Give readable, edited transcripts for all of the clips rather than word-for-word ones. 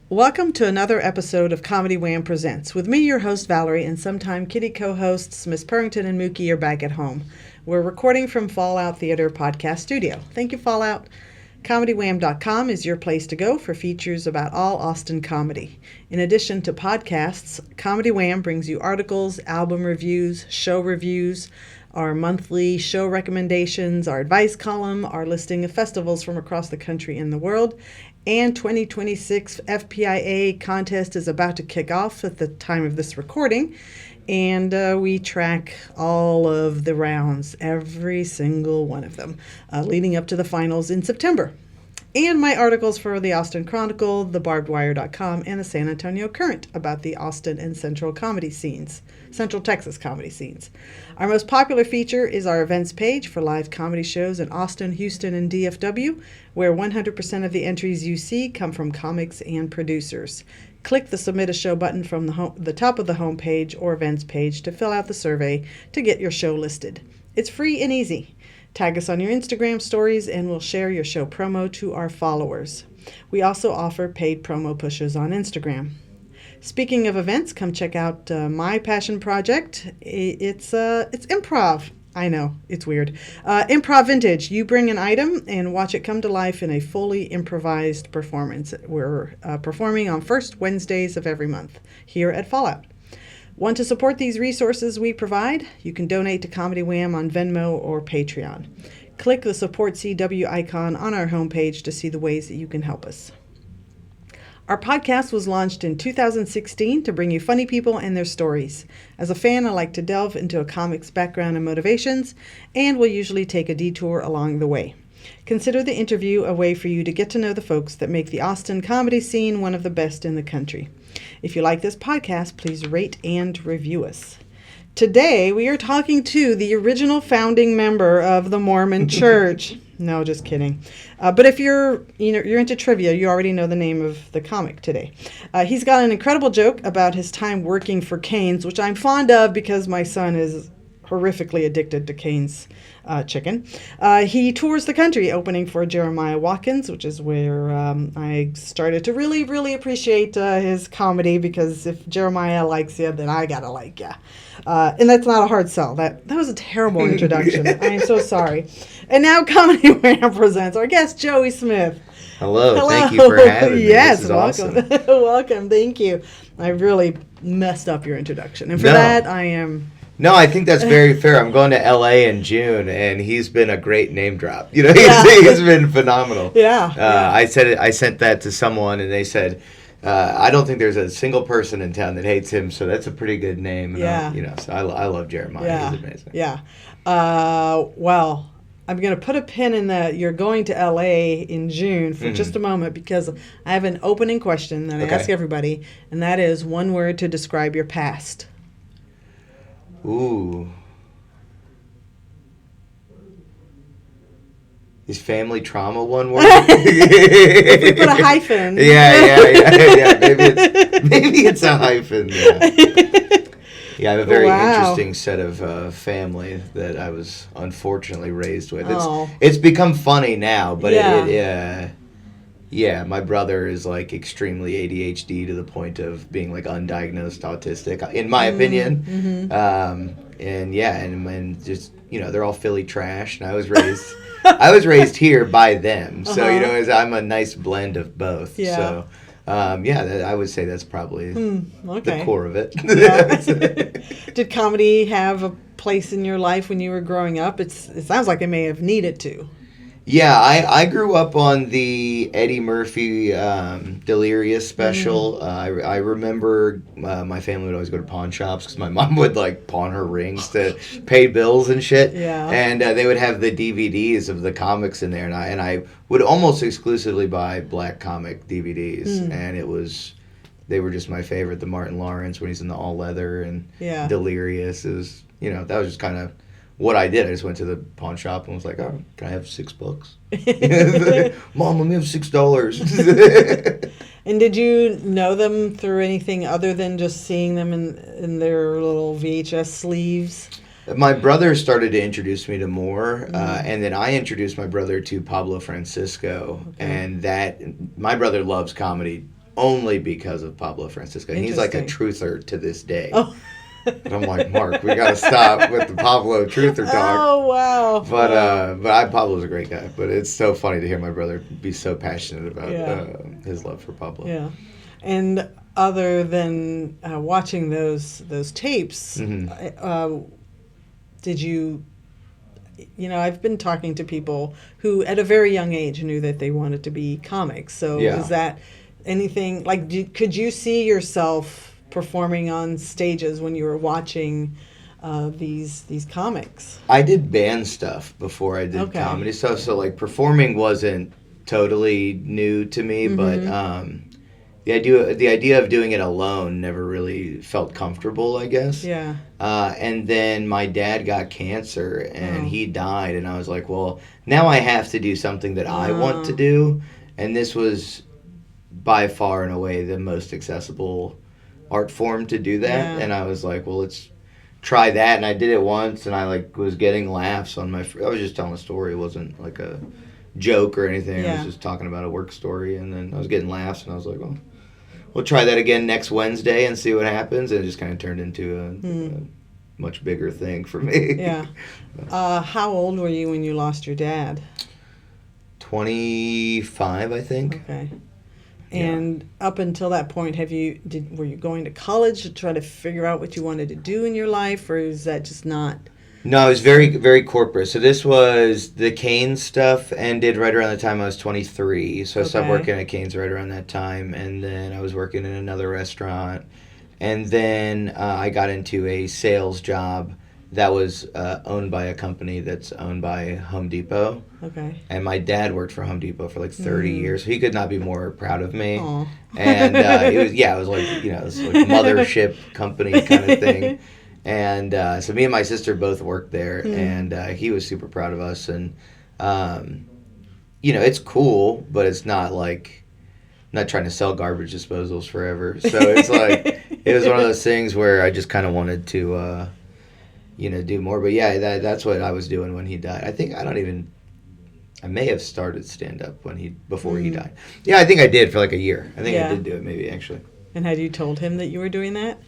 Welcome to another episode of Comedy Wham Presents. With me, your host, Valerie, and sometime kitty co-hosts Miss Purrington and Mookie are back at home. We're recording from Fallout Theater Podcast Studio. Thank you, Fallout. ComedyWham.com is your place to go for features about all Austin comedy. In addition to podcasts, Comedy Wham brings you articles, album reviews, show reviews, our monthly show recommendations, our advice column, our listing of festivals from across the country and the world, and 2026 FPIA contest is about to kick off at the time of this recording, and we track all of the rounds, every single one of them, leading up to the finals in September. And my articles for the Austin Chronicle, thebarbedwire.com, and the San Antonio Current about the Austin and Central Texas comedy scenes. Our most popular feature is our events page for live comedy shows in Austin, Houston, and DFW, where 100% of the entries you see come from comics and producers. Click the Submit a Show button from the top of the homepage or events page to fill out the survey to get your show listed. It's free and easy. Tag us on your Instagram stories and we'll share your show promo to our followers. We also offer paid promo pushes on Instagram. Speaking of events, come check out my passion project. It's improv. I know, it's weird. Improv Vintage. You bring an item and watch it come to life in a fully improvised performance. We're performing on first Wednesdays of every month here at Fallout. Want to support these resources we provide? You can donate to Comedy Wham on Venmo or Patreon. Click the Support CW icon on our homepage to see the ways that you can help us. Our podcast was launched in 2016 to bring you funny people and their stories. As a fan, I like to delve into a comic's background and motivations, and will usually take a detour along the way. Consider the interview a way for you to get to know the folks that make the Austin comedy scene one of the best in the country. If you like this podcast, please rate and review us. Today, we are talking to the original founding member of the Mormon Church. No, just kidding. But if you're into trivia, you already know the name of the comic today. He's got an incredible joke about his time working for Cane's, which I'm fond of because my son is horrifically addicted to Cane's chicken. He tours the country opening for Jeremiah Watkins, which is where I started to really, really appreciate his comedy, because if Jeremiah likes you, then I gotta like you. And that's not a hard sell. That was a terrible introduction. I am so sorry. And now Comedy Wham presents our guest, Joey Smith. Hello. Thank you for having me. Yes, this is welcome. Awesome. Welcome, thank you. I really messed up your introduction. And for that, I am... No, I think that's very fair. I'm going to L.A. in June, and he's been a great name drop. He's been phenomenal. Yeah. I sent that to someone, and they said, I don't think there's a single person in town that hates him, so that's a pretty good name. And so I love Jeremiah. Yeah. He's amazing. Yeah. Well, I'm going to put a pin in that you're going to L.A. in June for just a moment, because I have an opening question that I ask everybody, and that is one word to describe your past. Ooh. Is family trauma one word? If we put a hyphen. Yeah. Maybe it's a hyphen. Yeah, I have a very interesting set of family that I was unfortunately raised with. It's become funny now, but my brother is like extremely ADHD to the point of being like undiagnosed autistic, in my opinion. And just they're all Philly trash, and I was raised here by them, so I'm a nice blend of both. Yeah. So I would say that's probably the core of it. Did comedy have a place in your life when you were growing up? It sounds like it may have needed to. Yeah, I grew up on the Eddie Murphy Delirious special. I remember my family would always go to pawn shops because my mom would like pawn her rings to pay bills and shit. Yeah. And they would have the DVDs of the comics in there, and I would almost exclusively buy black comic DVDs, and they were just my favorite. The Martin Lawrence when he's in the all leather and Delirious is that was just kind of what I did. I just went to the pawn shop and was like, "Oh, can I have $6?" Mom, let me have $6. And did you know them through anything other than just seeing them in their little VHS sleeves? My brother started to introduce me to more, and then I introduced my brother to Pablo Francisco, and my brother loves comedy only because of Pablo Francisco. And he's like a truther to this day. Oh. And I'm like, Mark, we got to stop with the Pablo truther talk. Oh, wow. But Pablo's a great guy. But it's so funny to hear my brother be so passionate about his love for Pablo. Yeah. And other than watching those tapes, did you, I've been talking to people who at a very young age knew that they wanted to be comics. So is that anything, like, could you see yourself performing on stages when you were watching these comics? I did band stuff before I did comedy stuff, so like performing wasn't totally new to me, but the idea of doing it alone never really felt comfortable, I guess. Yeah. And then my dad got cancer and he died, and I was like, well, now I have to do something that I want to do, and this was by far and away the most accessible art form to do that. And I was like, well, let's try that. And I did it once, and I was getting laughs on I was just telling a story. It wasn't like a joke or anything. I was just talking about a work story, and then I was getting laughs, and I was like, well, we'll try that again next Wednesday and see what happens. And it just kind of turned into a much bigger thing for me. Yeah. How old were you when you lost your dad? 25, I think. Okay. And up until that point, were you going to college to try to figure out what you wanted to do in your life, or is that just not? No, it was very, very corporate. So this was the Cane's stuff ended right around the time I was 23. So I stopped working at Cane's right around that time, and then I was working in another restaurant, and then I got into a sales job that was owned by a company that's owned by Home Depot. Okay. And my dad worked for Home Depot for like 30 years, so he could not be more proud of me. Aww. And it was like, it was like mothership company kind of thing. And so me and my sister both worked there, and he was super proud of us. And, it's cool, but it's not like, I'm not trying to sell garbage disposals forever. So it's like, it was one of those things where I just kind of wanted to, do more. But yeah, that's what I was doing when he died. I may have started stand-up before he died. Yeah, I think I did for like a year. I think I did do it maybe, actually. And had you told him that you were doing that?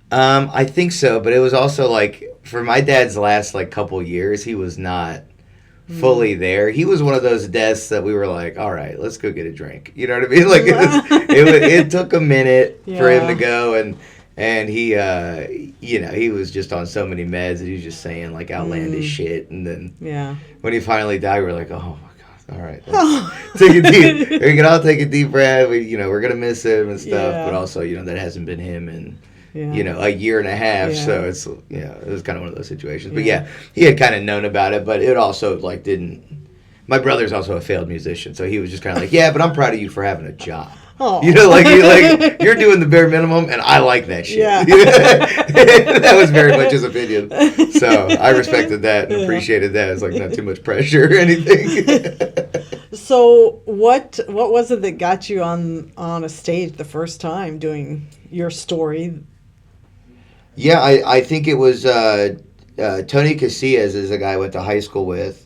I think so, but it was also like, for my dad's last like couple years, he was not fully there. He was one of those deaths that we were like, all right, let's go get a drink. You know what I mean? Like it took a minute for him to go, and he he was just on so many meds that he was just saying like outlandish shit, and then when he finally died, we were like, oh my god, all right, we can all take a deep breath. We're gonna miss him and stuff, but also that hasn't been him in a year and a half, so it's it was kind of one of those situations. But he had kind of known about it, but it also like didn't. My brother's also a failed musician, so he was just kind of like, but I'm proud of you for having a job. Oh. You're doing the bare minimum, and I like that shit. Yeah. That was very much his opinion. So I respected that and appreciated that. It's like not too much pressure or anything. So what was it that got you on a stage the first time doing your story? Yeah, I think it was Tony Casillas is a guy I went to high school with.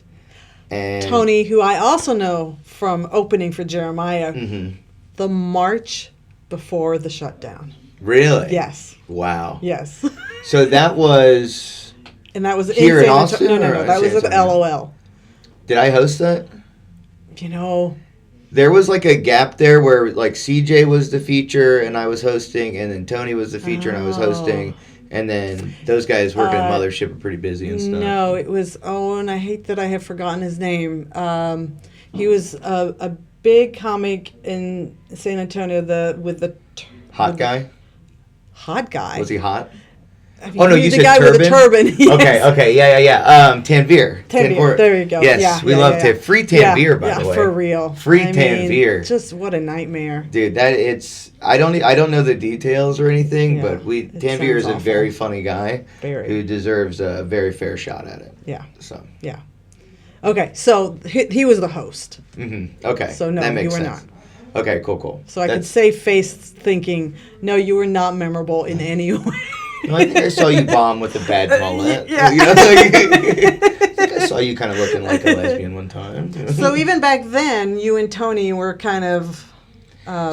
And Tony, who I also know from opening for Jeremiah. Mm-hmm. The March before the shutdown. Really? Yes. Wow. Yes. So that was... And that was here in Austin? No. That was at LOL. Did I host that? There was like a gap there where like CJ was the feature and I was hosting, and then Tony was the feature and I was hosting. And then those guys working at Mothership are pretty busy and stuff. No, it was... and I hate that I have forgotten his name. He was a big comic in San Antonio, hot guy. Hot guy. Was he hot? I mean, you the said guy turban? with the turban. Yes. Okay, yeah. Tanvir. There you go. Yes, we love Tanvir. Free Tanvir, by the way. For real. Free Tanvir. Just what a nightmare, dude. I don't know the details or anything, but Tanvir is a very funny guy who deserves a very fair shot at it. Yeah. So. Yeah. Okay, so he was the host. Mm-hmm. Okay. So no, you were sense. not. Okay, cool. So I could save face thinking, no, you were not memorable in any way. No, I think I saw you bomb with a bad mullet. Yeah. I think I saw you kind of looking like a lesbian one time. So even back then, you and Tony were kind of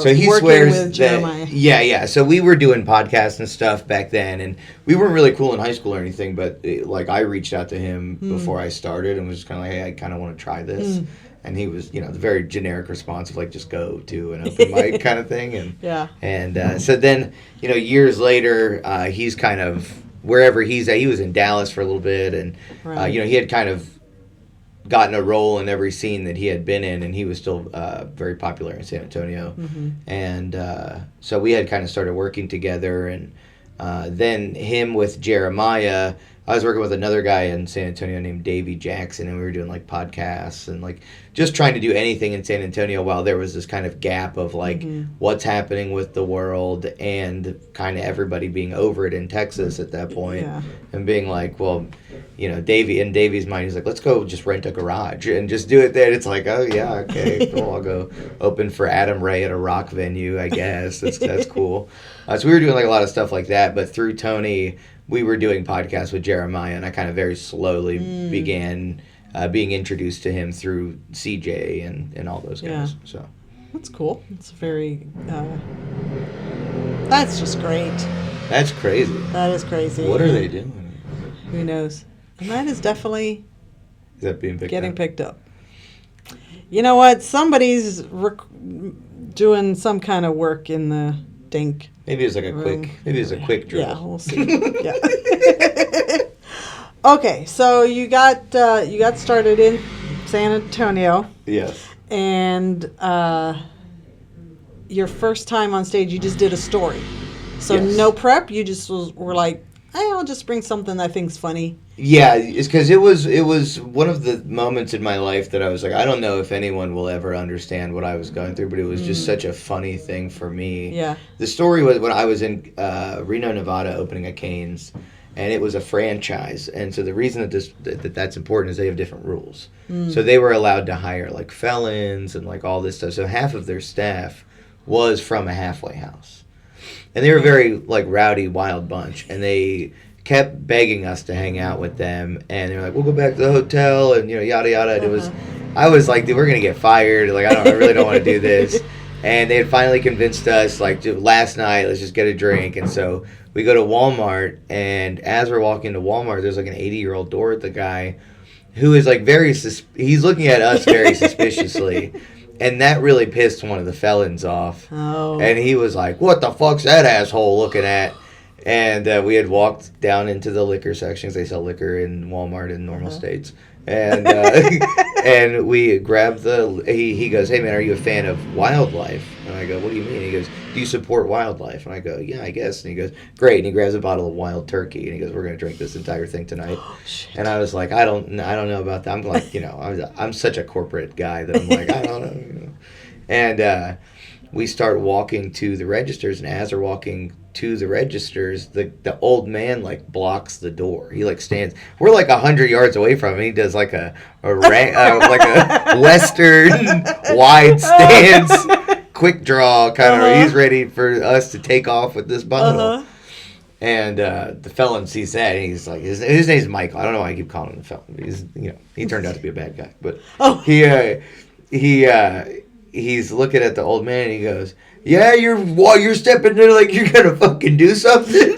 So he working swears with Jeremiah. Yeah. So we were doing podcasts and stuff back then, and we weren't really cool in high school or anything. But like, I reached out to him before I started and was just kind of like, hey, I kind of want to try this. And he was, the very generic response of like, just go to an open mic kind of thing. And so then, years later, he's kind of wherever he's at. He was in Dallas for a little bit, and he had kind of gotten a role in every scene that he had been in, and he was still very popular in San Antonio. And so we had kind of started working together, and then him with Jeremiah, I was working with another guy in San Antonio named Davey Jackson, and we were doing like podcasts and like just trying to do anything in San Antonio while there was this kind of gap of like what's happening with the world and kind of everybody being over it in Texas at that point, and being like, well, Davey's mind, he's like, let's go just rent a garage and just do it there. It's like, oh yeah, okay, cool. I'll go open for Adam Ray at a rock venue, I guess. That's cool. So we were doing like a lot of stuff like that, but through Tony, we were doing podcasts with Jeremiah, and I kind of very slowly began being introduced to him through CJ and all those guys. So that's cool. It's very. That's just great. That's crazy. That is crazy. What are they doing? Who knows? And that is definitely. Is that being picked up? You know what? Somebody's doing some kind of work in the dink. Maybe it was like a quick drill. Yeah, we'll see. Okay, so you got started in San Antonio. Yes. And your first time on stage, you just did a story. So no prep. You just were like, hey, I'll just bring something I think's funny. Yeah, it's because it was one of the moments in my life that I was like, I don't know if anyone will ever understand what I was going through, but it was just such a funny thing for me. Yeah. The story was when I was in Reno, Nevada, opening a Cane's, and it was a franchise. And so the reason that's important is they have different rules. So they were allowed to hire like felons and like all this stuff. So half of their staff was from a halfway house. And they were a very like rowdy, wild bunch, and they kept begging us to hang out with them, and they were like, we'll go back to the hotel, and yada yada. And I was like, dude, we're gonna get fired. Like, I really don't want to do this. And they had finally convinced us, like, dude, last night, let's just get a drink. And so we go to Walmart, and as we're walking to Walmart, there's like an 80-year-old door at the guy who is like he's looking at us very suspiciously. And that really pissed one of the felons off. Oh. And he was like, what the fuck's that asshole looking at? And we had walked down into the liquor sections. They sell liquor in Walmart in normal states. And and we grabbed he goes, hey man, are you a fan of wildlife? And I go, what do you mean? He goes, do you support wildlife? And I go, yeah, I guess. And he goes, great. And he grabs a bottle of wild turkey, and he goes, we're going to drink this entire thing tonight. Oh, and I was like, I don't know about that. I'm like, I'm such a corporate guy that I'm like, I don't know. And we start walking to the registers, and as we're walking to the registers, the old man like blocks the door. He like stands. We're like 100 yards away from him. He does like a Western wide stance, quick draw kind of. He's ready for us to take off with this bundle. And the felon sees that, and he's like, his name's Michael. I don't know why I keep calling him the felon. He turned out to be a bad guy, but he's looking at the old man, and he goes, yeah, you're stepping in like you're gonna fucking do something.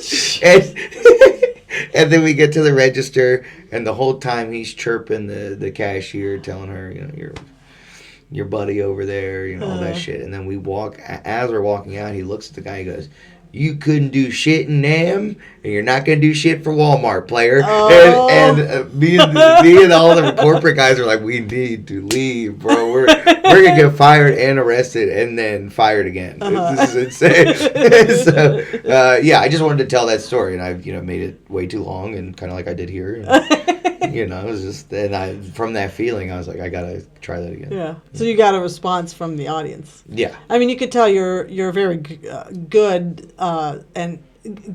And then we get to the register, and the whole time he's chirping the cashier, telling her, your buddy over there, all that shit. And then as we're walking out, he looks at the guy, he goes, you couldn't do shit in Nam, and you're not gonna do shit for Walmart, player. Oh. And me and all the corporate guys are like, we need to leave, bro. We're gonna get fired and arrested and then fired again. This is insane. So I just wanted to tell that story, and I've made it way too long, and kind of like I did here. And, it was just, and from that feeling, I was like, I gotta try that again. Yeah. So you got a response from the audience. Yeah. I mean, you could tell you're very good and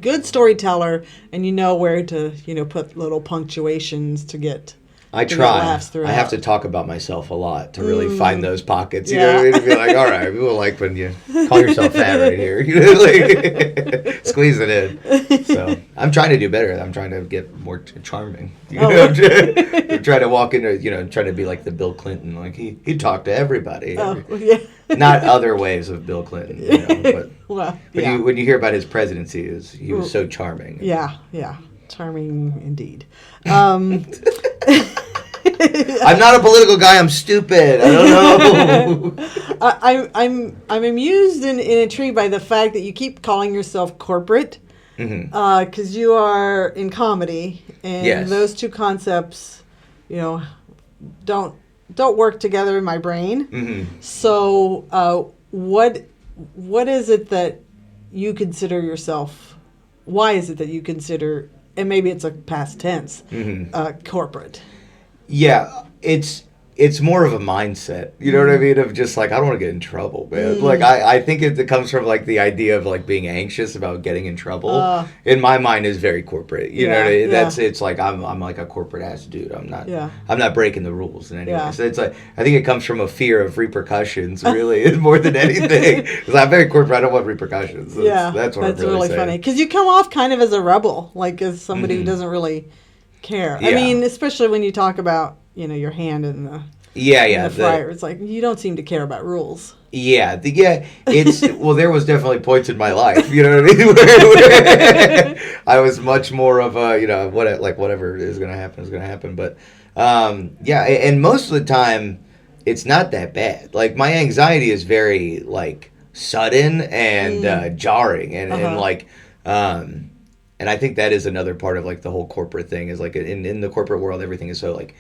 good storyteller, and where to put little punctuations to get I to get try. laughs throughout. I have to talk about myself a lot to really find those pockets. You Yeah. know what I mean? To be like, all right, people like when you call yourself fat right here. You know, like squeeze it in. So I'm trying to do better. I'm trying to get more charming. You know? I'm trying to walk into, trying to be like the Bill Clinton. Like he talked to everybody. Yeah. Not other ways of Bill Clinton. But Well, when you hear about his presidency, he was so charming. Yeah. Charming indeed. I'm not a political guy. I'm stupid. I don't know. I'm amused and intrigued by the fact that you keep calling yourself corporate, because you are in comedy, and Yes. those two concepts, don't work together in my brain. Mm-hmm. So, what is it that you consider yourself? Why is it that you consider, and maybe it's a past tense, corporate? Yeah, it's more of a mindset. You know what I mean? Of just like, I don't want to get in trouble, man. Like I think it comes from like the idea of like being anxious about getting in trouble. In my mind, is very corporate. You know what I mean? It's like I'm like a corporate ass dude. I'm not breaking the rules in any way. So it's like I think it comes from a fear of repercussions, really, more than anything. Because I'm very corporate. I don't want repercussions. That's what I'm really saying. Funny. Because you come off kind of as a rebel, like as somebody who doesn't really care. Yeah. I mean, especially when you talk about your hand in the the fryer. It's like you don't seem to care about rules. It's there was definitely points in my life, you know what I mean, where I was much more of a whatever is gonna happen is gonna happen. But and most of the time it's not that bad. Like my anxiety is very like sudden and jarring and like and I think that is another part of like the whole corporate thing is like in the corporate world everything is so like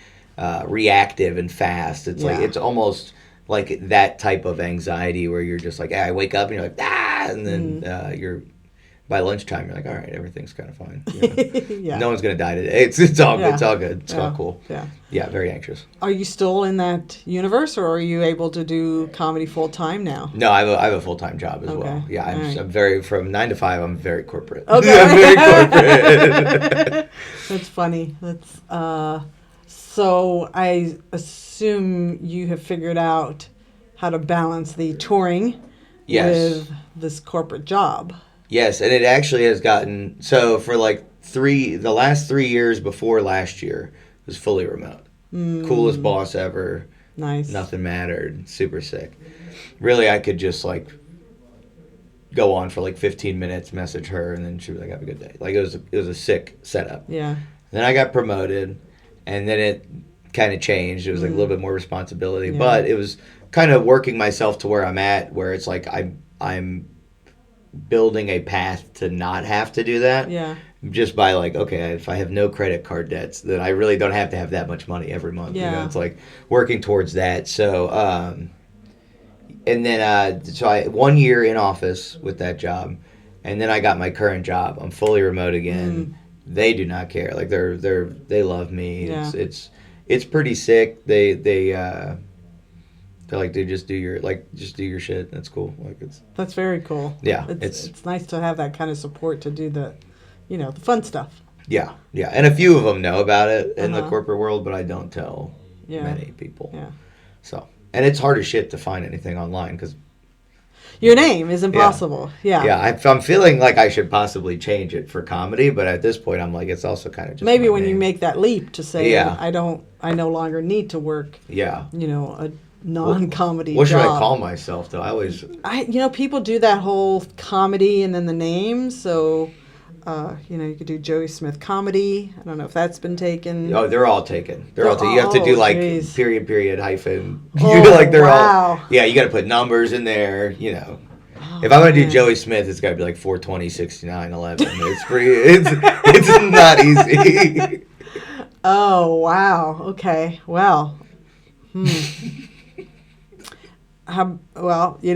reactive and fast. It's like it's almost like that type of anxiety where you're just like, I wake up and you're like, and then you're by lunchtime you're like, all right, everything's kind of fine. No one's gonna die today. It's all good. It's all good. It's all cool. Very anxious. Are you still in that universe, or are you able to do comedy full time now? No, I have a full time job as well. Yeah, I'm very from 9 to 5. I'm very corporate. Okay. I'm very corporate. That's funny. So I assume you have figured out how to balance the touring with this corporate job. Yes, and it actually has gotten so for like the last 3 years before last year was fully remote. Coolest boss ever. Nice. Nothing mattered. Super sick. Really, I could just like go on for like 15 minutes, message her, and then she was like, "Have a good day." Like it was a sick setup. Yeah. Then I got promoted, and then it kind of changed. It was like a little bit more responsibility, but it was kind of working myself to where I'm at, where it's like I'm building a path to not have to do that. Yeah. Just by like, okay, if I have no credit card debts, then I really don't have to have that much money every month. Yeah. It's like working towards that. So, and then so I 1 year in office with that job, and then I got my current job. I'm fully remote again. They do not care. Like they love me. Yeah. It's pretty sick. They're like, dude, just do your shit. That's cool. Like That's very cool. Yeah. It's nice to have that kind of support to do the fun stuff. Yeah. And a few of them know about it in the corporate world, but I don't tell many people. Yeah. So, and it's hard as shit to find anything online because your name is impossible. Yeah. I'm feeling like I should possibly change it for comedy, but at this point, I'm like, it's also kind of just maybe when name. you make that leap to say, I no longer need to work. Yeah. A non-comedy What should job. I call myself though? People do that whole comedy and then the name. So, you could do Joey Smith comedy. I don't know if that's been taken. Oh, they're all taken. You have to do like geez. period hyphen. Oh, all. Yeah, you got to put numbers in there. If I'm gonna do Joey Smith, it's got to be like 420, 69, 11. It's pretty. It's not easy. Oh wow. Okay. Well.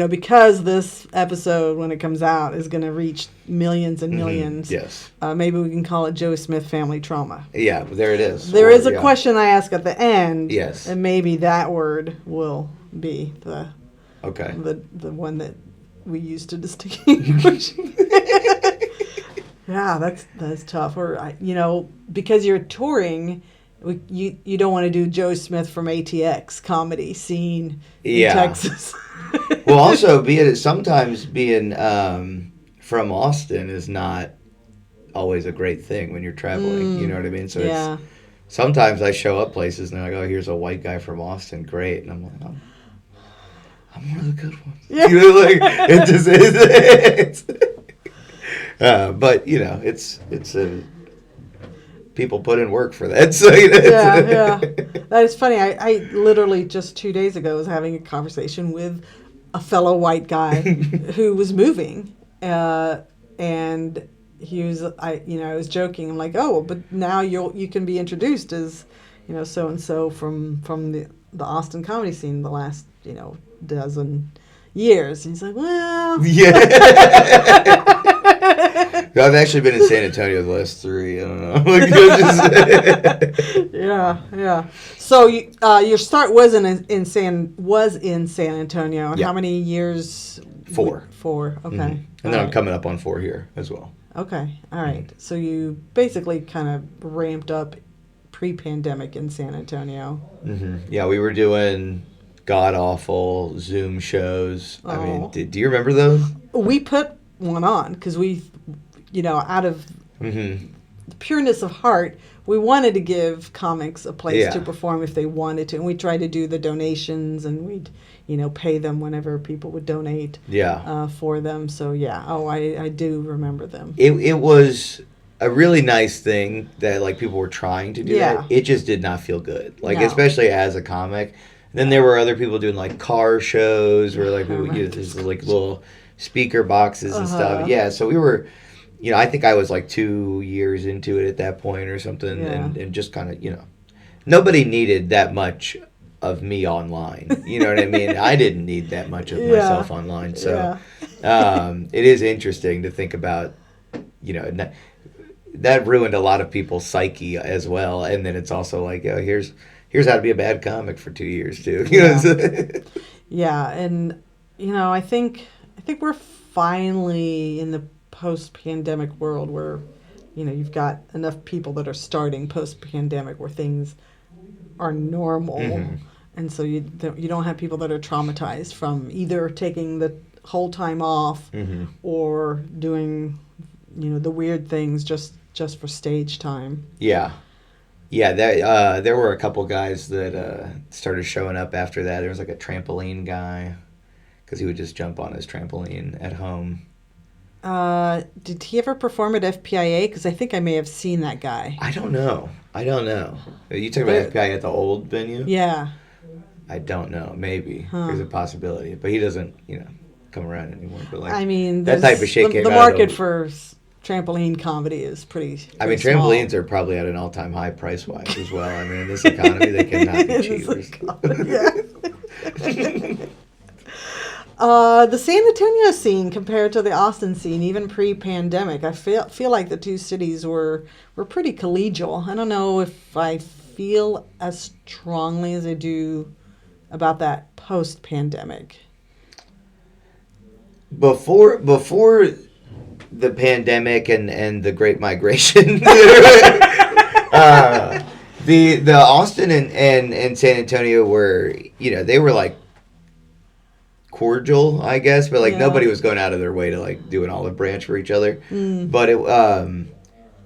Because this episode, when it comes out, is going to reach millions and millions. Yes. Maybe we can call it Joey Smith Family Trauma. Yeah, there it is. There is a question I ask at the end. Yes. And maybe that word will be the one that we use to distinguish. Yeah, that's tough. Or because you're touring, you don't want to do Joe Smith from ATX comedy scene in Yeah. Texas. Well, also sometimes being from Austin is not always a great thing when you're traveling. You know what I mean? So Yeah. it's sometimes I show up places and they're like, "Oh, here's a white guy from Austin, great," and I'm like, I'm one of the good ones. Yeah. You know, like it just is. But you know, it's a people put in work for that. So you know, Yeah. That is funny. I literally just 2 days ago was having a conversation with a fellow white guy who was moving, and he was I was joking. I'm like, oh, but now you can be introduced as so and so from the Austin comedy scene the last dozen years. And he's like, well, yeah. I've actually been in San Antonio the last 3. I don't know. Yeah. So your start was in San Antonio. Yeah. How many years? 4. 4. Okay. Mm-hmm. And then I'm coming up on 4 here as well. Okay. All right. So you basically kind of ramped up pre-pandemic in San Antonio. Mm-hmm. Yeah, we were doing god awful Zoom shows. Oh. I mean, do you remember those? We put one on because we, out of Mm-hmm. the pureness of heart, we wanted to give comics a place Yeah. to perform if they wanted to, and we tried to do the donations, and we'd pay them whenever people would donate for them. So yeah, I do remember them. It was a really nice thing that like people were trying to do that. It just did not feel good, like No. especially as a comic. And then there were other people doing like car shows where like we would use these like little speaker boxes and stuff. Yeah, so we were. I think I was like 2 years into it at that point or something, and just kind of, nobody needed that much of me online. You know what I mean? I didn't need that much of myself online. So it is interesting to think about, that ruined a lot of people's psyche as well. And then it's also like, oh, here's how to be a bad comic for 2 years too. Yeah, and I think we're finally in the post-pandemic world where you've got enough people that are starting post-pandemic where things are normal, and so you don't have people that are traumatized from either taking the whole time off or doing the weird things just for stage time. Yeah, there were a couple guys that started showing up after that. There was like a trampoline guy because he would just jump on his trampoline at home. Did he ever perform at FPIA? Because I think I may have seen that guy. I don't know. Are you talking about FPIA at the old venue? Yeah. I don't know. Maybe there's a possibility, but he doesn't, come around anymore. But like, I mean, that type of shit came the out market of, for trampoline comedy is pretty I mean, small. trampolines are probably at an all-time high price-wise as well. I mean, in this economy, they cannot be cheap. The San Antonio scene compared to the Austin scene, even pre-pandemic, I feel like the two cities were pretty collegial. I don't know if I feel as strongly as I do about that post-pandemic. Before the pandemic and the Great Migration, the Austin and San Antonio were, they were like cordial, I guess, but like nobody was going out of their way to like do an olive branch for each other. But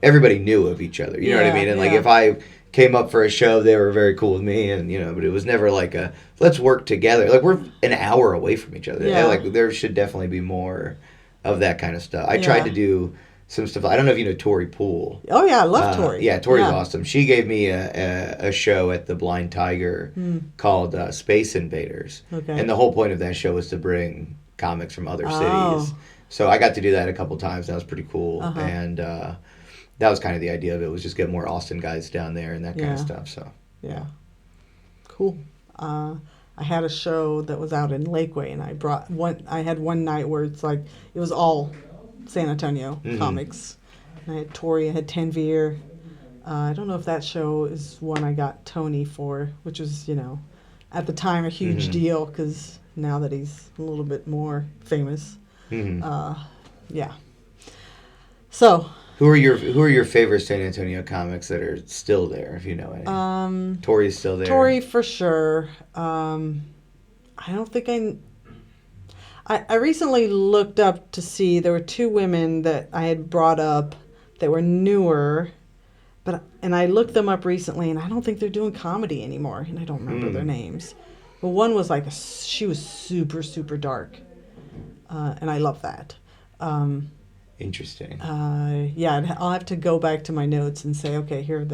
everybody knew of each other. You know what I mean? And like if I came up for a show, they were very cool with me, and but it was never like a let's work together. Like we're an hour away from each other. Yeah. Like there should definitely be more of that kind of stuff. I tried to do some stuff. I don't know if you know Tori Poole. Oh yeah, I love Tori. Yeah, Tori's awesome. She gave me a show at the Blind Tiger called Space Invaders. Okay. And the whole point of that show was to bring comics from other cities. So I got to do that a couple times. That was pretty cool. And that was kind of the idea of it, was just get more Austin guys down there and that kind of stuff. So yeah, cool. I had a show that was out in Lakeway, and I had one night where it's like it was all San Antonio comics. And I had Tori, I had Tanvir. I don't know if that show is one I got Tony for, which was at the time a huge deal because now that he's a little bit more famous. Yeah. So. Who are your favorite San Antonio comics that are still there, if you know any? Tori's still there. Tori for sure. I don't think I recently looked up to see there were two women that I had brought up that were newer, and I looked them up recently, and I don't think they're doing comedy anymore, and I don't remember their names. But one was she was super, super dark, and I love that. Interesting. Yeah, I'll have to go back to my notes and say, okay, here are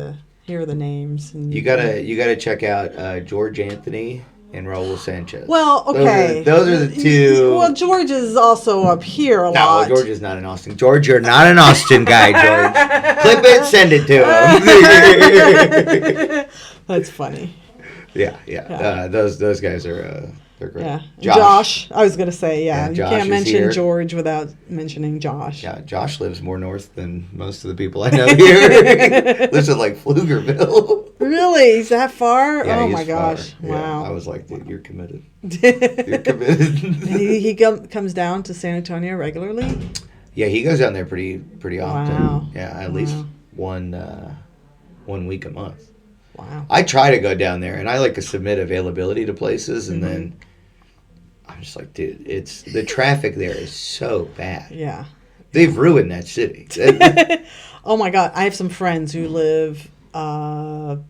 the names. And you gotta check out George Anthony and Raul Sanchez. Well, okay. Those are the two. Well, George is also up here a lot. No, George is not in Austin. George, you're not an Austin guy, George. Clip it, send it to him. That's funny. Yeah. Those guys are they're great. Yeah. Josh, I was going to say, you Josh can't mention here. George without mentioning Josh. Yeah, Josh lives more north than most of the people I know here. Lives in Pflugerville. Really? He's that far? Yeah, oh my gosh. Far. Wow. Yeah, I was like, dude, you're committed. You're committed. he comes down to San Antonio regularly? Yeah, he goes down there pretty often. Wow. Yeah, at least one week a month. Wow. I try to go down there, and I like to submit availability to places, and then I'm just like, dude, the traffic there is so bad. Yeah. They've ruined that city. Oh my God. I have some friends who live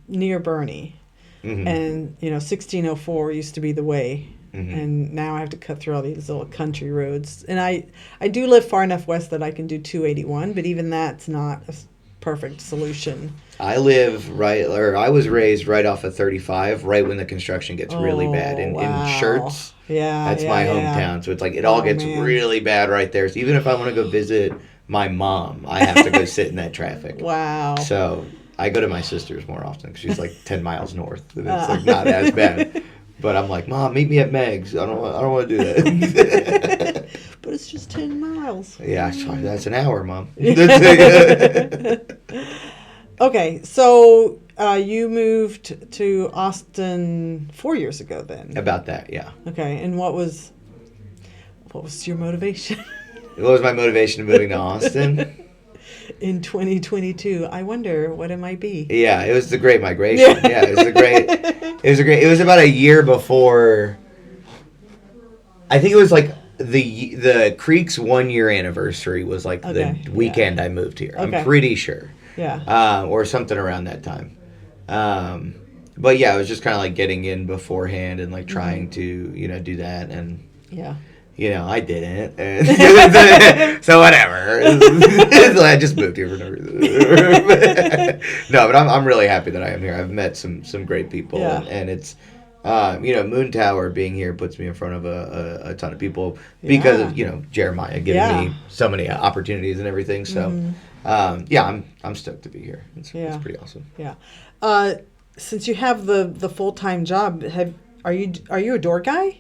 near Bernie. And, 1604 used to be the way. And now I have to cut through all these little country roads. And I do live far enough west that I can do 281, but even that's not a perfect solution. I was raised right off of 35, right when the construction gets really bad. In Schertz, that's my hometown. So it's it all gets really bad right there. So even if I want to go visit my mom, I have to go sit in that traffic. Wow. So I go to my sister's more often because she's 10 miles north. And it's not as bad. But I'm like, Mom, meet me at Meg's. I don't want to do that. But it's just 10 miles. Yeah, sorry, that's an hour, Mom. Okay, so you moved to Austin 4 years ago then. About that, yeah. Okay, and what was your motivation? What was my motivation of moving to Austin? In 2022, I wonder what it might be. Yeah, it was the Great Migration. Yeah, it was about a year before. I think it was the Creek's 1 year anniversary was the weekend I moved here. Okay. I'm pretty sure. Yeah. Or something around that time. But yeah, it was just kind of getting in beforehand and trying to do that, and I didn't. So whatever. I just moved here for no reason. No, but I'm really happy that I am here. I've met some great people, and it's Moon Tower being here puts me in front of a ton of people because of Jeremiah giving me so many opportunities and everything. So I'm stoked to be here. It's pretty awesome. Yeah. Since you have the full-time job, are you a door guy?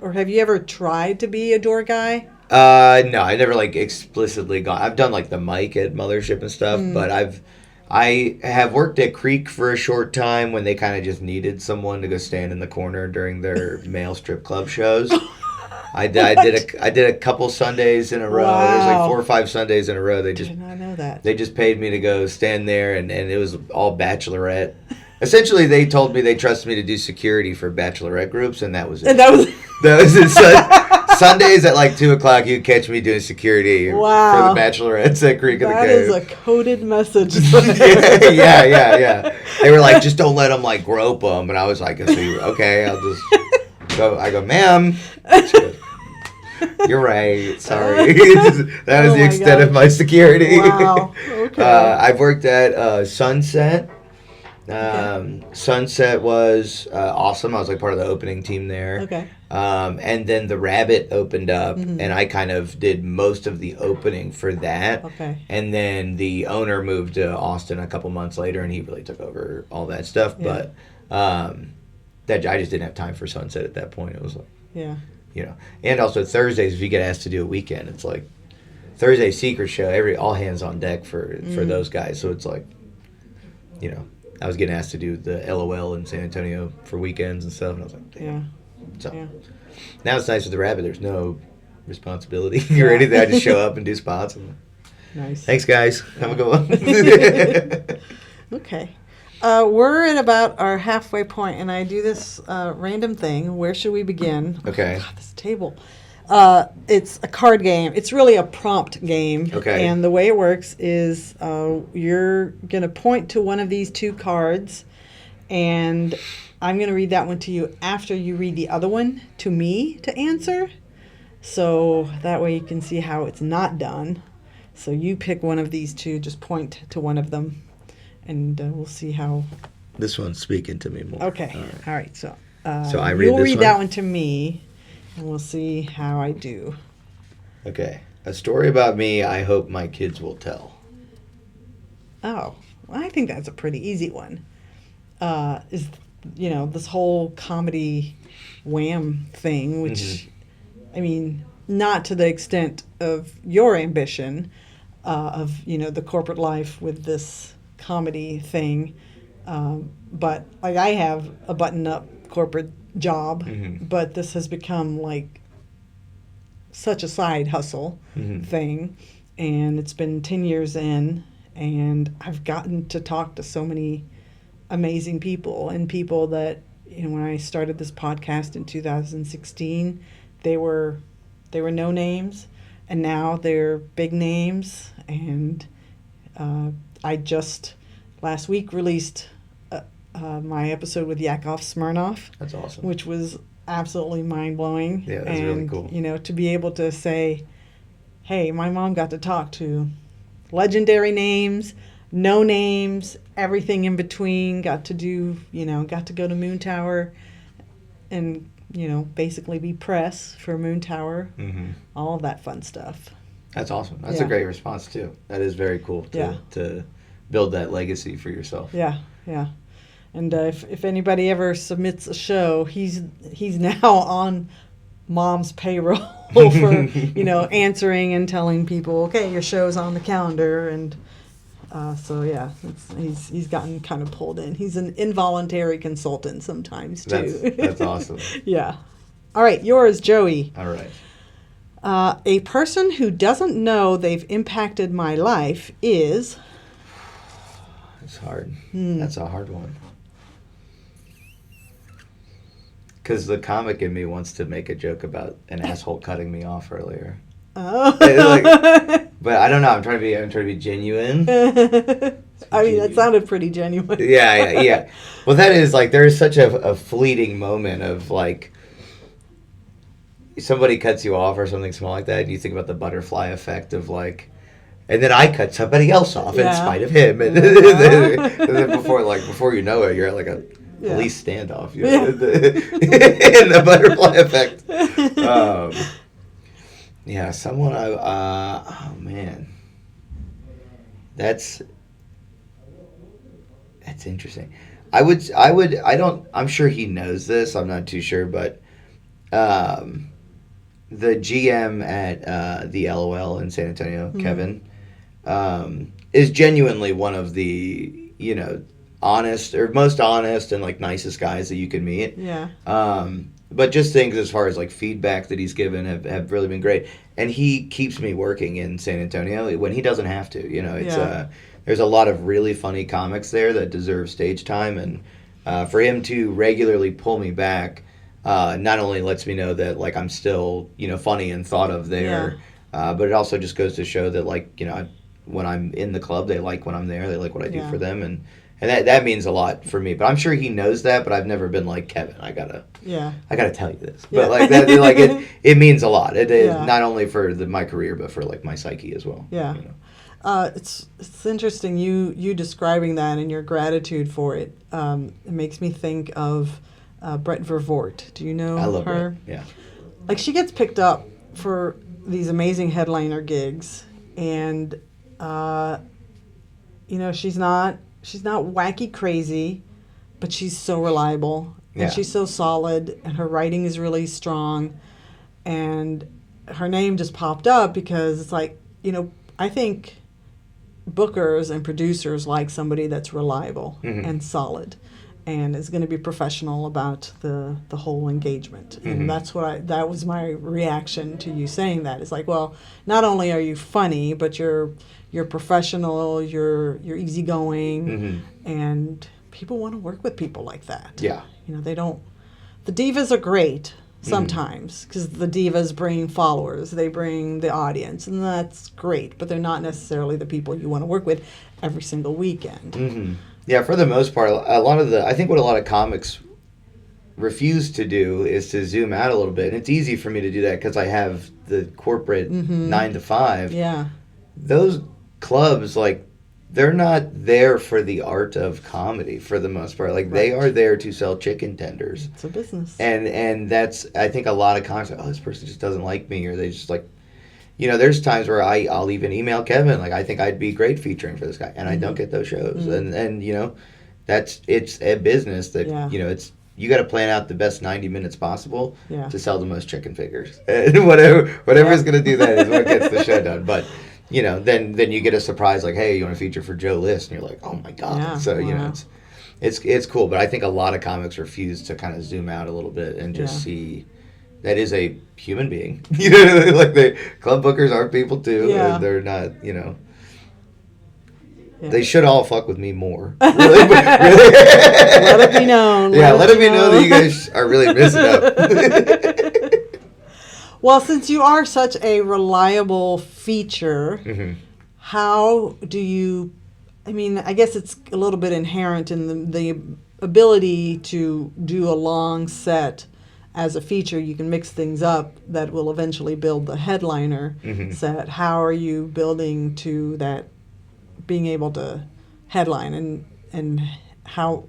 Or have you ever tried to be a door guy? No, I never explicitly gone. I've done the mic at Mothership and stuff, but I have worked at Creek for a short time when they kind of just needed someone to go stand in the corner during their male strip club shows. I did a couple Sundays in a row. Wow. There's 4 or 5 Sundays in a row. They did not know that. They just paid me to go stand there, and it was all bachelorette. Essentially, they told me they trusted me to do security for bachelorette groups, and that was it. And that was it. Sundays at 2:00, you'd catch me doing security for the bachelorettes at Creek of the Cave. That is a coded message. Yeah. They were just don't let them grope them, and I was okay, I'll just go. I go, ma'am. You're right. Sorry. That was the extent of my security. Wow. Okay. I've worked at Sunset. Sunset was awesome. I was part of the opening team there. Okay. And then the Rabbit opened up, and I kind of did most of the opening for that. Okay. And then the owner moved to Austin a couple months later, and he really took over all that stuff. Yeah. But that I just didn't have time for Sunset at that point. It was yeah. And also Thursdays, if you get asked to do a weekend, it's Thursday secret show. All hands on deck for those guys. So it's I was getting asked to do the LOL in San Antonio for weekends and stuff, and I was like, damn. Yeah. So now it's nice with the Rabbit. There's no responsibility or anything. I just show up and do spots. And Nice. Thanks, guys. Have a good one. Okay. We're at about our halfway point, and I do this random thing. Where should we begin? Okay. Oh, God, this table. It's a card game. It's really a prompt game. Okay. And the way it works is you're going to point to one of these two cards, and I'm going to read that one to you after you read the other one to me to answer. So that way you can see how it's not done. So you pick one of these two, just point to one of them, and we'll see how. This one's speaking to me more. Okay. All right. So I read you'll this read one? that one to me, and we'll see how I do. Okay. A story about me I hope my kids will tell. Oh, well, I think that's a pretty easy one. This whole comedy wham thing, which, I mean, not to the extent of your ambition of, the corporate life with this comedy thing. But, like, I have a button-up corporate job, but this has become, like, such a side hustle thing. And it's been 10 years in, and I've gotten to talk to so many amazing people, and people that, when I started this podcast in 2016, they were no names, and now they're big names. And I just last week released my episode with Yakov Smirnoff. That's awesome. Which was absolutely mind-blowing. Yeah, that's really cool. To be able to say, hey, my mom got to talk to legendary names, no names, everything in between, got to go to Moon Tower and, basically be press for Moon Tower, all of that fun stuff. That's awesome. That's a great response, too. That is very cool to build that legacy for yourself. Yeah, yeah. And if anybody ever submits a show, he's now on Mom's payroll for, answering and telling people, okay, your show's on the calendar. And so, yeah, he's gotten kind of pulled in. He's an involuntary consultant sometimes, too. That's awesome. Yeah. All right, yours, Joey. All right. A person who doesn't know they've impacted my life is... It's hard. That's a hard one. Because the comic in me wants to make a joke about an asshole cutting me off earlier. Oh. But I don't know. I'm trying to be genuine. That sounded pretty genuine. Yeah. Well, that is there is such a fleeting moment of somebody cuts you off or something small like that, and you think about the butterfly effect of and then I cut somebody else off in spite of him, and then before you know it, you're at a police standoff. And the butterfly effect. Someone oh man, that's interesting. I'm sure he knows this. I'm not too sure, but the GM at the LOL in San Antonio, Kevin, is genuinely one of the honest or most honest and nicest guys that you can meet. Yeah. But just things as far as feedback that he's given have really been great, and he keeps me working in San Antonio when he doesn't have to. It's there's a lot of really funny comics there that deserve stage time, and for him to regularly pull me back not only lets me know that I'm still funny and thought of there, but it also just goes to show that when I'm in the club, they like when I'm there, they like what I do for them, and that means a lot for me. But I'm sure he knows that, but I've never been like, Kevin, I gotta tell you this. But it means a lot. It is not only for my career, but for my psyche as well. Yeah. It's interesting you describing that and your gratitude for it. It makes me think of Brett Vervoort. Do you know I love her? Brett. Yeah. She gets picked up for these amazing headliner gigs, and she's not wacky crazy, but she's so reliable, and she's so solid, and her writing is really strong, and her name just popped up because it's I think bookers and producers like somebody that's reliable and solid, and is going to be professional about the whole engagement. Mm-hmm. And that was my reaction to you saying that. It's like, well, not only are you funny, but you're professional, you're easygoing, Mm-hmm. and people want to work with people like that. Yeah. You know, they don't. The divas are great sometimes because the divas bring followers, they bring the audience, and that's great. But they're not necessarily the people you want to work with every single weekend. Mm-hmm. Yeah, for the most part, I think what a lot of comics refuse to do is to zoom out a little bit. And it's easy for me to do that because I have the corporate 9 to 5. Yeah. Those clubs, like, they're not there for the art of comedy for the most part. Like, they are there to sell chicken tenders. It's a business. And that's, I think a lot of comics are, oh, this person just doesn't like me, or they just like, you know, there's times where I'll even email Kevin, like, I think I'd be great featuring for this guy, and I don't get those shows. And you know, it's a business that, you know, you got to plan out the best 90 minutes possible to sell the most chicken fingers. And whatever's going to do that is what gets the show done. But, you know, then you get a surprise like, hey, you want to feature for Joe List? And you're like, oh my God. Yeah, so, you know, it's cool. But I think a lot of comics refuse to kind of zoom out a little bit and just see that is a human being. You know, like, the club bookers are people too. Yeah. And they're not, you know. Yeah. They should all fuck with me more. Let it be known. Let it be known that you guys are really missing out. Well, since you are such a reliable feature, how do you, I mean, I guess it's a little bit inherent in the ability to do a long set as a feature. You can mix things up that will eventually build the headliner set. How are you building to that, being able to headline, and how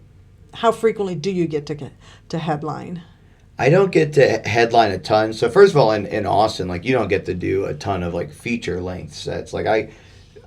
frequently do you get to headline? I don't get to headline a ton. So first of all, in Austin, like, you don't get to do a ton of like feature length sets. Like,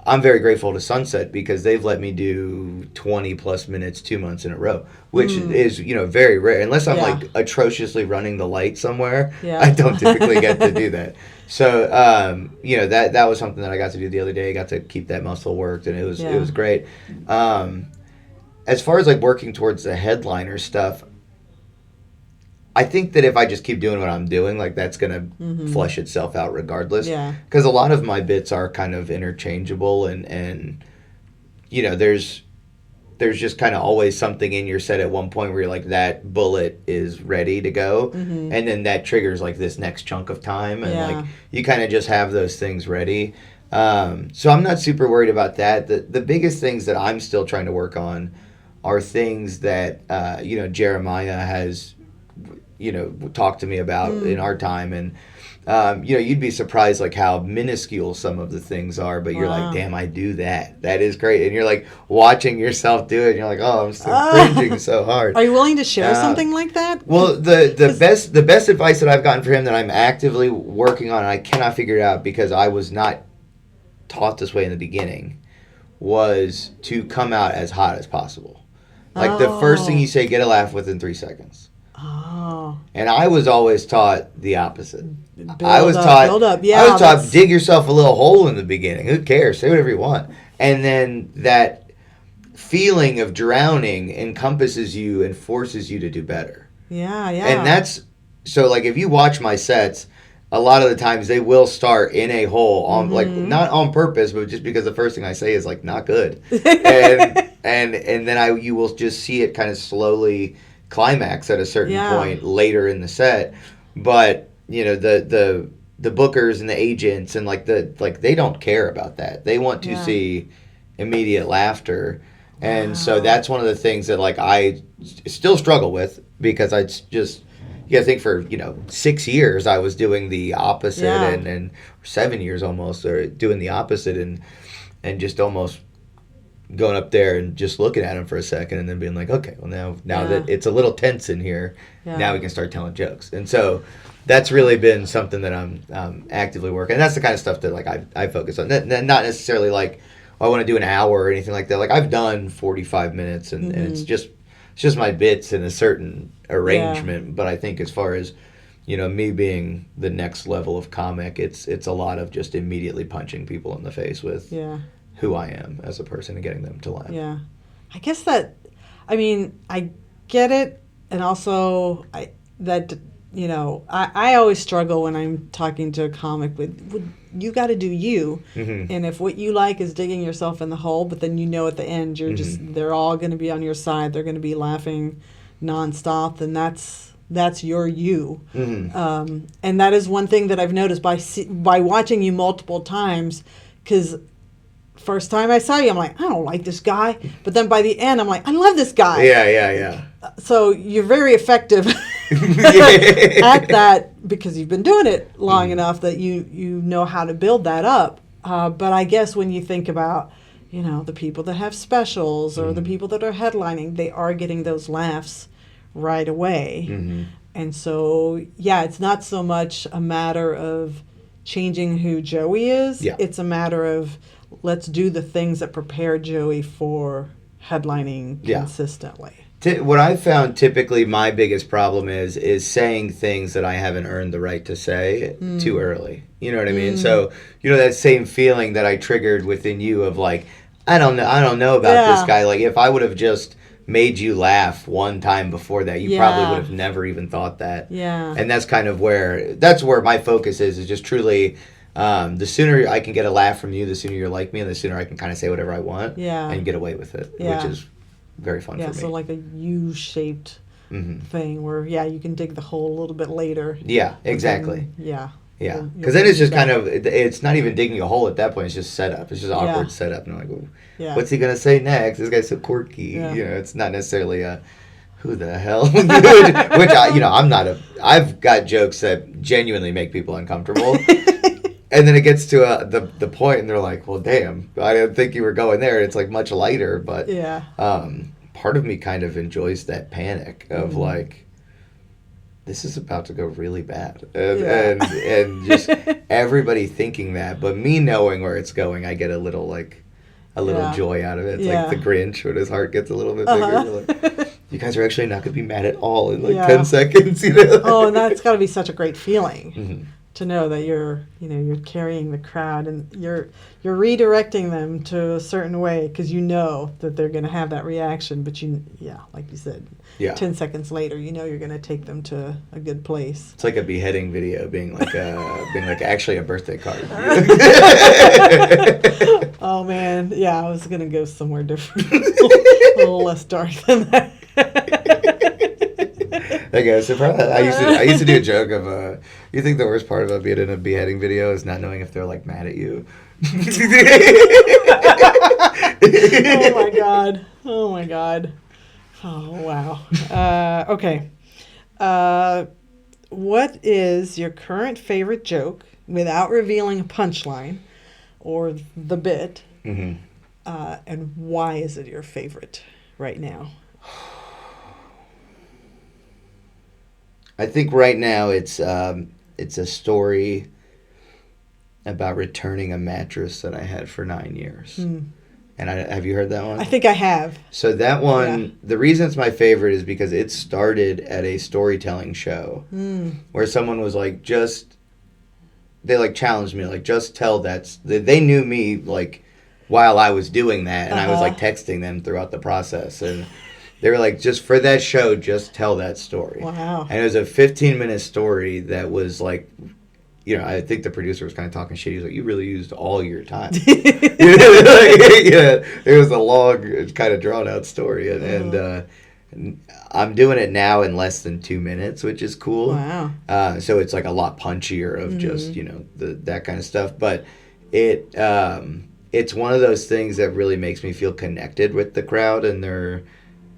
I'm very grateful to Sunset because they've let me do 20 plus minutes 2 months in a row, which is, you know, very rare. Unless I'm like atrociously running the light somewhere, I don't typically get to do that. So, you know, that was something that I got to do the other day. I got to keep that muscle worked, and it was great. As far as like working towards the headliner stuff, I think that if I just keep doing what I'm doing, like, that's going to flush itself out regardless. Yeah. Because a lot of my bits are kind of interchangeable, and you know, there's just kind of always something in your set at one point where you're like, that bullet is ready to go, and then that triggers like this next chunk of time, and like, you kind of just have those things ready. So I'm not super worried about that. The biggest things that I'm still trying to work on are things that you know, Jeremiah has, you know, talked to me about in our time, and you know, you'd be surprised like how minuscule some of the things are, but you're like, damn, I do that. That is great. And you're like watching yourself do it, and you're like, oh, I'm still cringing so hard. Are you willing to share something like that? Well, the best advice that I've gotten for him that I'm actively working on, and I cannot figure it out because I was not taught this way in the beginning, was to come out as hot as possible. Like, the first thing you say, get a laugh within 3 seconds. Oh. And I was always taught the opposite. Build up. Yeah, I was taught, dig yourself a little hole in the beginning. Who cares? Say whatever you want. And then that feeling of drowning encompasses you and forces you to do better. Yeah, yeah. And that's, so like, if you watch my sets, a lot of the times they will start in a hole on like, not on purpose, but just because the first thing I say is like, not good. and then you will just see it kind of slowly climax at a certain point later in the set. But you know, the bookers and the agents and like they don't care about that. They want to see immediate laughter. And so that's one of the things that like I still struggle with, because I just, you gotta think, for, you know, 6 years I was doing the opposite, and 7 years almost, or doing the opposite, and just almost going up there and just looking at him for a second and then being like, okay, well now that it's a little tense in here, now we can start telling jokes. And so that's really been something that I'm actively working. And that's the kind of stuff that like I focus on. Not necessarily like, I want to do an hour or anything like that. Like, I've done 45 minutes and it's just my bits in a certain arrangement. But I think as far as, you know, me being the next level of comic, it's a lot of just immediately punching people in the face with who I am as a person and getting them to laugh. Yeah. I guess that, I mean, I get it, and also I always struggle when I'm talking to a comic with you got to do you, and if what you like is digging yourself in the hole, but then at the end you're just they're all going to be on your side, they're going to be laughing nonstop, then that's your you. And that is one thing that I've noticed by watching you multiple times, because first time I saw you, I'm like, I don't like this guy. But then by the end, I'm like, I love this guy. Yeah. So you're very effective at that, because you've been doing it long enough that you know how to build that up. But I guess when you think about, the people that have specials or the people that are headlining, they are getting those laughs right away. And so, it's not so much a matter of changing who Joey is. Yeah. It's a matter of, let's do the things that prepare Joey for headlining consistently. What I've found typically my biggest problem is saying things that I haven't earned the right to say too early. You know what I mean? So, that same feeling that I triggered within you of like, I don't know about this guy. Like, if I would have just made you laugh one time before that, you probably would have never even thought that. Yeah. And that's kind of where my focus is just truly, the sooner I can get a laugh from you, the sooner you're like me, and the sooner I can kind of say whatever I want and get away with it, which is very fun for me. So like a U-shaped thing where, you can dig the hole a little bit later. Yeah, exactly. Then, Yeah, because then it's just kind of, it's not even digging a hole at that point, it's just setup. It's just awkward setup. And I'm like, what's he going to say next? This guy's so quirky. It's not necessarily a, who the hell? Which, I've got jokes that genuinely make people uncomfortable. And then it gets to the point and they're like, well, damn, I didn't think you were going there. It's like much lighter, but part of me kind of enjoys that panic of like, this is about to go really bad. And just everybody thinking that, but me knowing where it's going, I get a little joy out of it. It's like the Grinch when his heart gets a little bit bigger. Like, you guys are actually not going to be mad at all in 10 seconds, Oh, and that's got to be such a great feeling to know that you're carrying the crowd and you're redirecting them to a certain way, because you know that they're going to have that reaction, but like you said, 10 seconds later, you're going to take them to a good place. It's like a beheading video being like actually a birthday card. Oh man, I was going to go somewhere different, a little less dark than that. Okay, so I used to do a joke of you think the worst part about being in a beheading video is not knowing if they're like mad at you. Oh my god. Oh wow. Okay. What is your current favorite joke without revealing a punchline or the bit? And why is it your favorite right now? I think right now it's a story about returning a mattress that I had for 9 years. And have you heard that one? I think I have. So that one, the reason it's my favorite is because it started at a storytelling show where someone was like, they challenged me, like, just tell that. They knew me like while I was doing that, and I was like texting them throughout the process, and they were like, just for that show, just tell that story. Wow. And it was a 15-minute story that was like, I think the producer was kind of talking shit. He was like, you really used all your time. It was a long, kind of drawn-out story. And I'm doing it now in less than 2 minutes, which is cool. Wow. So it's like a lot punchier of just, that kind of stuff. But it's one of those things that really makes me feel connected with the crowd, and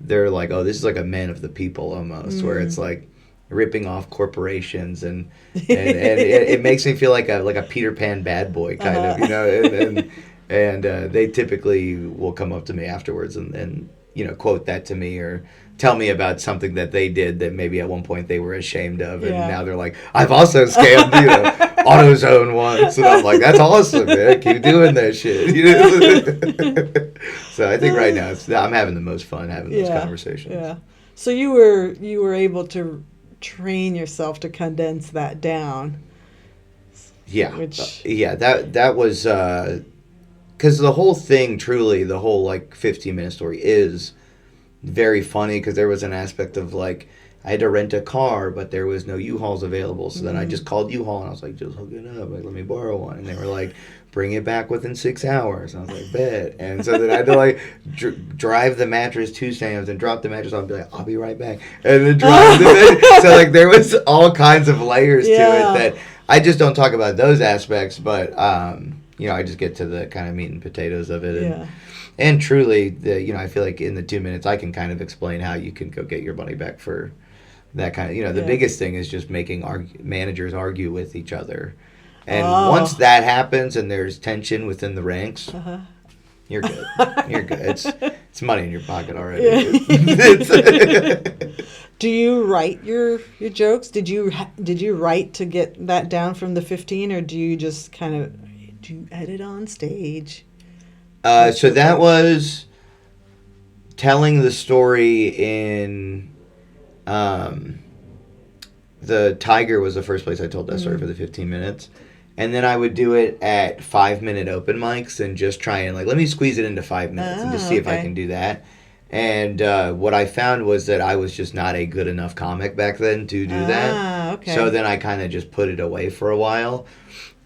they're like, oh, this is like a man of the people almost, where it's like ripping off corporations and it makes me feel like a Peter Pan bad boy kind of, and they typically will come up to me afterwards and quote that to me or tell me about something that they did that maybe at one point they were ashamed of, and now they're like, I've also scammed AutoZone once, and I'm like, that's awesome, man, keep doing that shit. So I think right now I'm having the most fun having those conversations. Yeah. So you were able to train yourself to condense that down. Yeah. That was because the whole thing, truly, the whole 15-minute story is very funny because there was an aspect of like I had to rent a car, but there was no U-Hauls available. So then I just called U-Haul and I was like, just hook it up. Like, let me borrow one. And they were like, bring it back within 6 hours. And I was like, bet. And so then I had to like drive the mattress to Sam's and drop the mattress off and be like, I'll be right back. And then drive the mattress. So like there was all kinds of layers to it that I just don't talk about those aspects. But, you know, I just get to the kind of meat and potatoes of it. And truly, you know, I feel like in the 2 minutes I can kind of explain how you can go get your money back for that kind of, you know, the biggest thing is just making managers argue with each other. And once that happens and there's tension within the ranks, you're good. You're good. It's money in your pocket already. Do you write your jokes? Did you write to get that down from the 15, or do you just kind of do you edit on stage? So that was telling the story in the Tiger was the first place I told that story for the 15 minutes. And then I would do it at 5-minute open mics and just try and like, let me squeeze it into 5 minutes and just see if I can do that. And what I found was that I was just not a good enough comic back then to do that. Okay. So then I kind of just put it away for a while.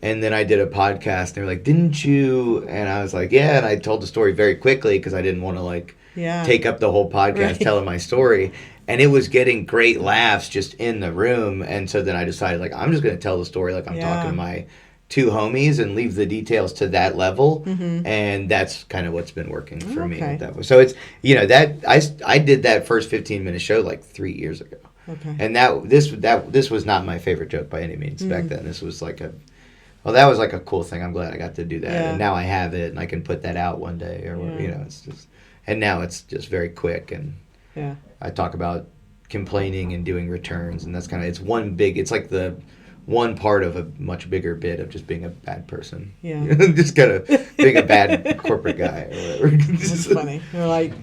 And then I did a podcast and they were like, didn't you? And I was like, yeah. And I told the story very quickly because I didn't want to like take up the whole podcast telling my story. And it was getting great laughs just in the room. And so then I decided, like, I'm just going to tell the story like I'm talking to my two homies and leave the details to that level. And that's kind of what's been working for me. So it's, you know, that I did that first 15-minute show like 3 years ago. And this was not my favorite joke by any means back then. This was like that was like a cool thing. I'm glad I got to do that. And now I have it and I can put that out one day or you know, it's just, and now it's just very quick and I talk about complaining and doing returns, and that's kind of, it's like the one part of a much bigger bit of just being a bad person. Just kind of being a bad corporate guy or whatever. It's funny. You're like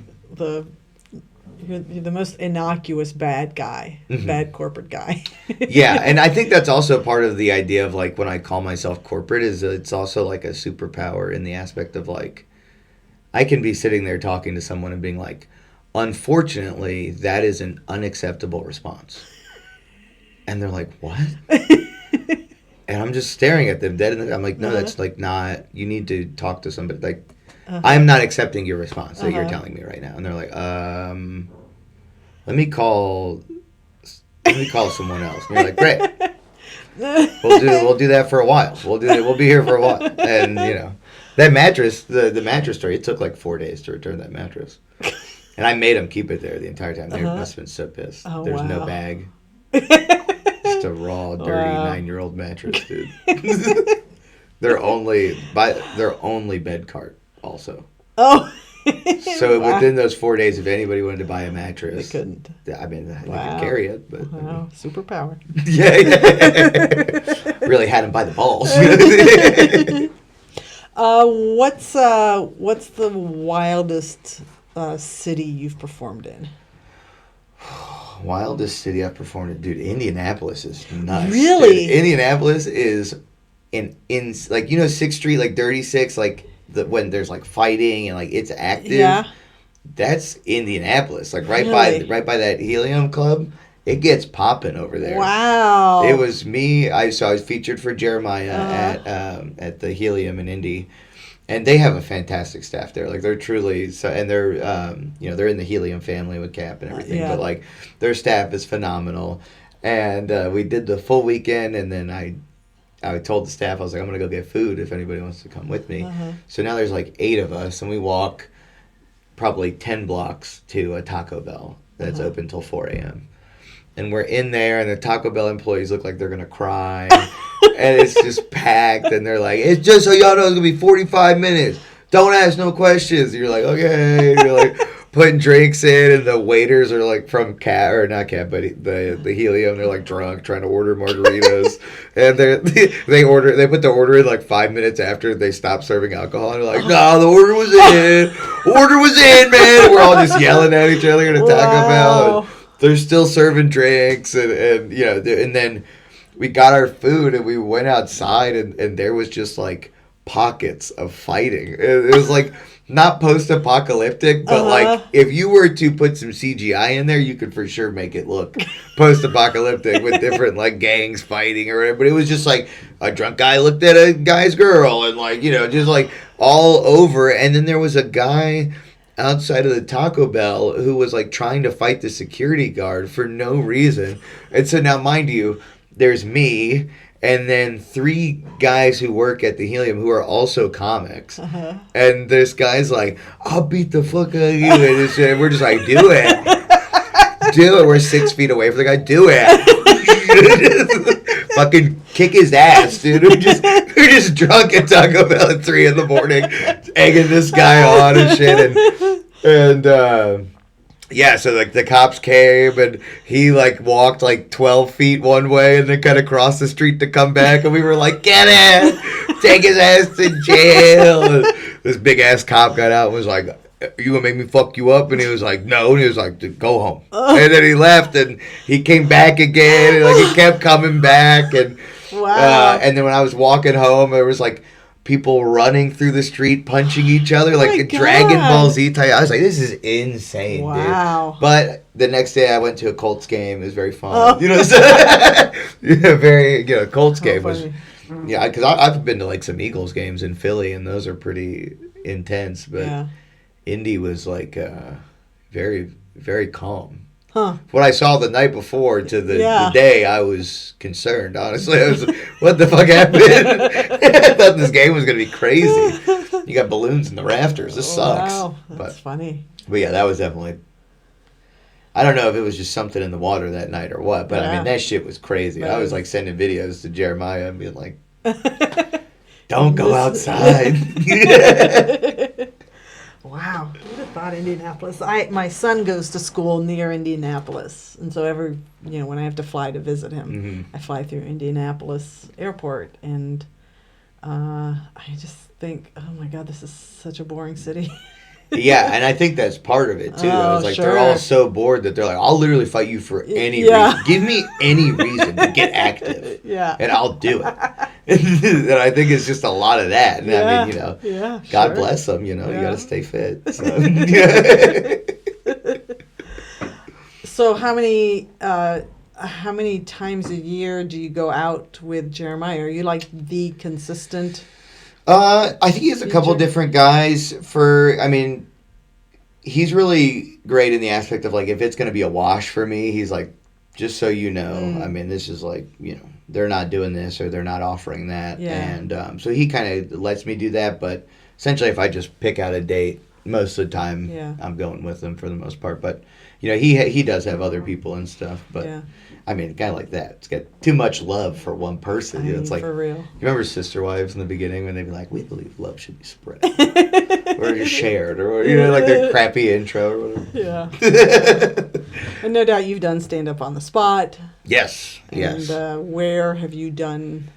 you're the most innocuous bad guy, bad corporate guy. And I think that's also part of the idea of like when I call myself corporate is it's also like a superpower in the aspect of like I can be sitting there talking to someone and being like, unfortunately, that is an unacceptable response. And they're like, what? And I'm just staring at them dead in the, I'm like, no, that's like not, you need to talk to somebody. Like, I'm not accepting your response that you're telling me right now. And they're like, let me call someone else. And you're like, great. We'll do that for a while. We'll be here for a while. And, you know, that mattress, the mattress story, it took like 4 days to return that mattress. And I made them keep it there the entire time. They must have been so pissed. There's no bag. Just a raw, dirty 9-year-old mattress, dude. Their only bed cart, also. So within those 4 days, if anybody wanted to buy a mattress, they couldn't. I mean, they could carry it, but superpower. Really had him by the balls. What's the wildest city you've performed in? Wildest city I've performed in, dude. Indianapolis is nuts. Really? Dude, Indianapolis is in like, you know, 6th Street, like Dirty Six, like when there's like fighting and like it's active. Yeah. That's Indianapolis. Like right by that Helium Club. It gets popping over there. Wow. It was me. I was featured for Jeremiah at the Helium in Indy. And they have a fantastic staff there. Like they're truly so, and they're they're in the Helium family with Cap and everything. But like their staff is phenomenal. And we did the full weekend, and then I told the staff, I was like, I'm gonna go get food if anybody wants to come with me. So now there's like 8 of us, and we walk probably 10 blocks to a Taco Bell that's open till 4 a.m. And we're in there, and the Taco Bell employees look like they're gonna cry. And it's just packed, and they're like, it's just so y'all know it's going to be 45 minutes. Don't ask no questions. And you're like, okay. And you're like putting drinks in, and the waiters are like from Cat, or not Cat, but the Helium. They're like drunk, trying to order margaritas. And they put the order in like 5 minutes after they stopped serving alcohol. And they're like, no, the order was in. Order was in, man. And we're all just yelling at each other in a Taco Bell. And they're still serving drinks, and you know, and then we got our food and we went outside and there was just like pockets of fighting. It was like not post-apocalyptic, but like if you were to put some CGI in there, you could for sure make it look post-apocalyptic with different like gangs fighting or whatever. But it was just like a drunk guy looked at a guy's girl and like, you know, just like all over. And then there was a guy outside of the Taco Bell who was like trying to fight the security guard for no reason. And so now, mind you, there's me and then 3 guys who work at the Helium who are also comics. And this guy's like, I'll beat the fuck out of you. And we're just like, do it. Do it. We're 6 feet away from the guy. Do it. Fucking kick his ass, dude. We're just drunk at Taco Bell at 3 a.m, egging this guy on and shit. And yeah, so like the cops came and he like walked like 12 feet one way and then kind of crossed the street to come back, and we were like, get him, take his ass to jail. And this big ass cop got out and was like, you gonna make me fuck you up? And he was like, no. And he was like, go home. And then he left and he came back again and like he kept coming back. And wow. And then when I was walking home, there was like people running through the street punching each other like a Dragon Ball Z type. I was like, this is insane, dude. But the next day I went to a Colts game. It was very fun. You know, Colts game was, yeah, because I've been to like some Eagles games in Philly and those are pretty intense. But Indy was like very, very calm. What I saw the night before to the day, I was concerned, honestly. I was what the fuck happened? I thought this game was going to be crazy. You got balloons in the rafters. This sucks. Wow, that's funny. But yeah, that was definitely... I don't know if it was just something in the water that night or what, but I mean, that shit was crazy. I was like sending videos to Jeremiah and being like, don't go outside. Wow, who'd have thought Indianapolis? My son goes to school near Indianapolis, and so when I have to fly to visit him, I fly through Indianapolis Airport, and I just think, oh my God, this is such a boring city. Yeah, and I think that's part of it too. It's like they're all so bored that they're like, I'll literally fight you for any reason. Give me any reason to get active, and I'll do it. And I think it's just a lot of that. And I mean, God bless them. You got to stay fit. So, so how many times a year do you go out with Jeremiah? Are you like the consistent? I think he has a couple different guys he's really great in the aspect of like, if it's going to be a wash for me, he's like, just so you know, I mean, this is like, they're not doing this or they're not offering that. And so he kind of lets me do that. But essentially, if I just pick out a date, most of the time I'm going with them for the most part. But, he does have other people and stuff. But, I mean, a guy like that, it's got too much love for one person. It's like, for real. You remember Sister Wives in the beginning when they'd be like, we believe love should be spread. Or just shared. Or, like their crappy intro or whatever. Yeah. And no doubt you've done stand-up on the spot. Yes. And where have you done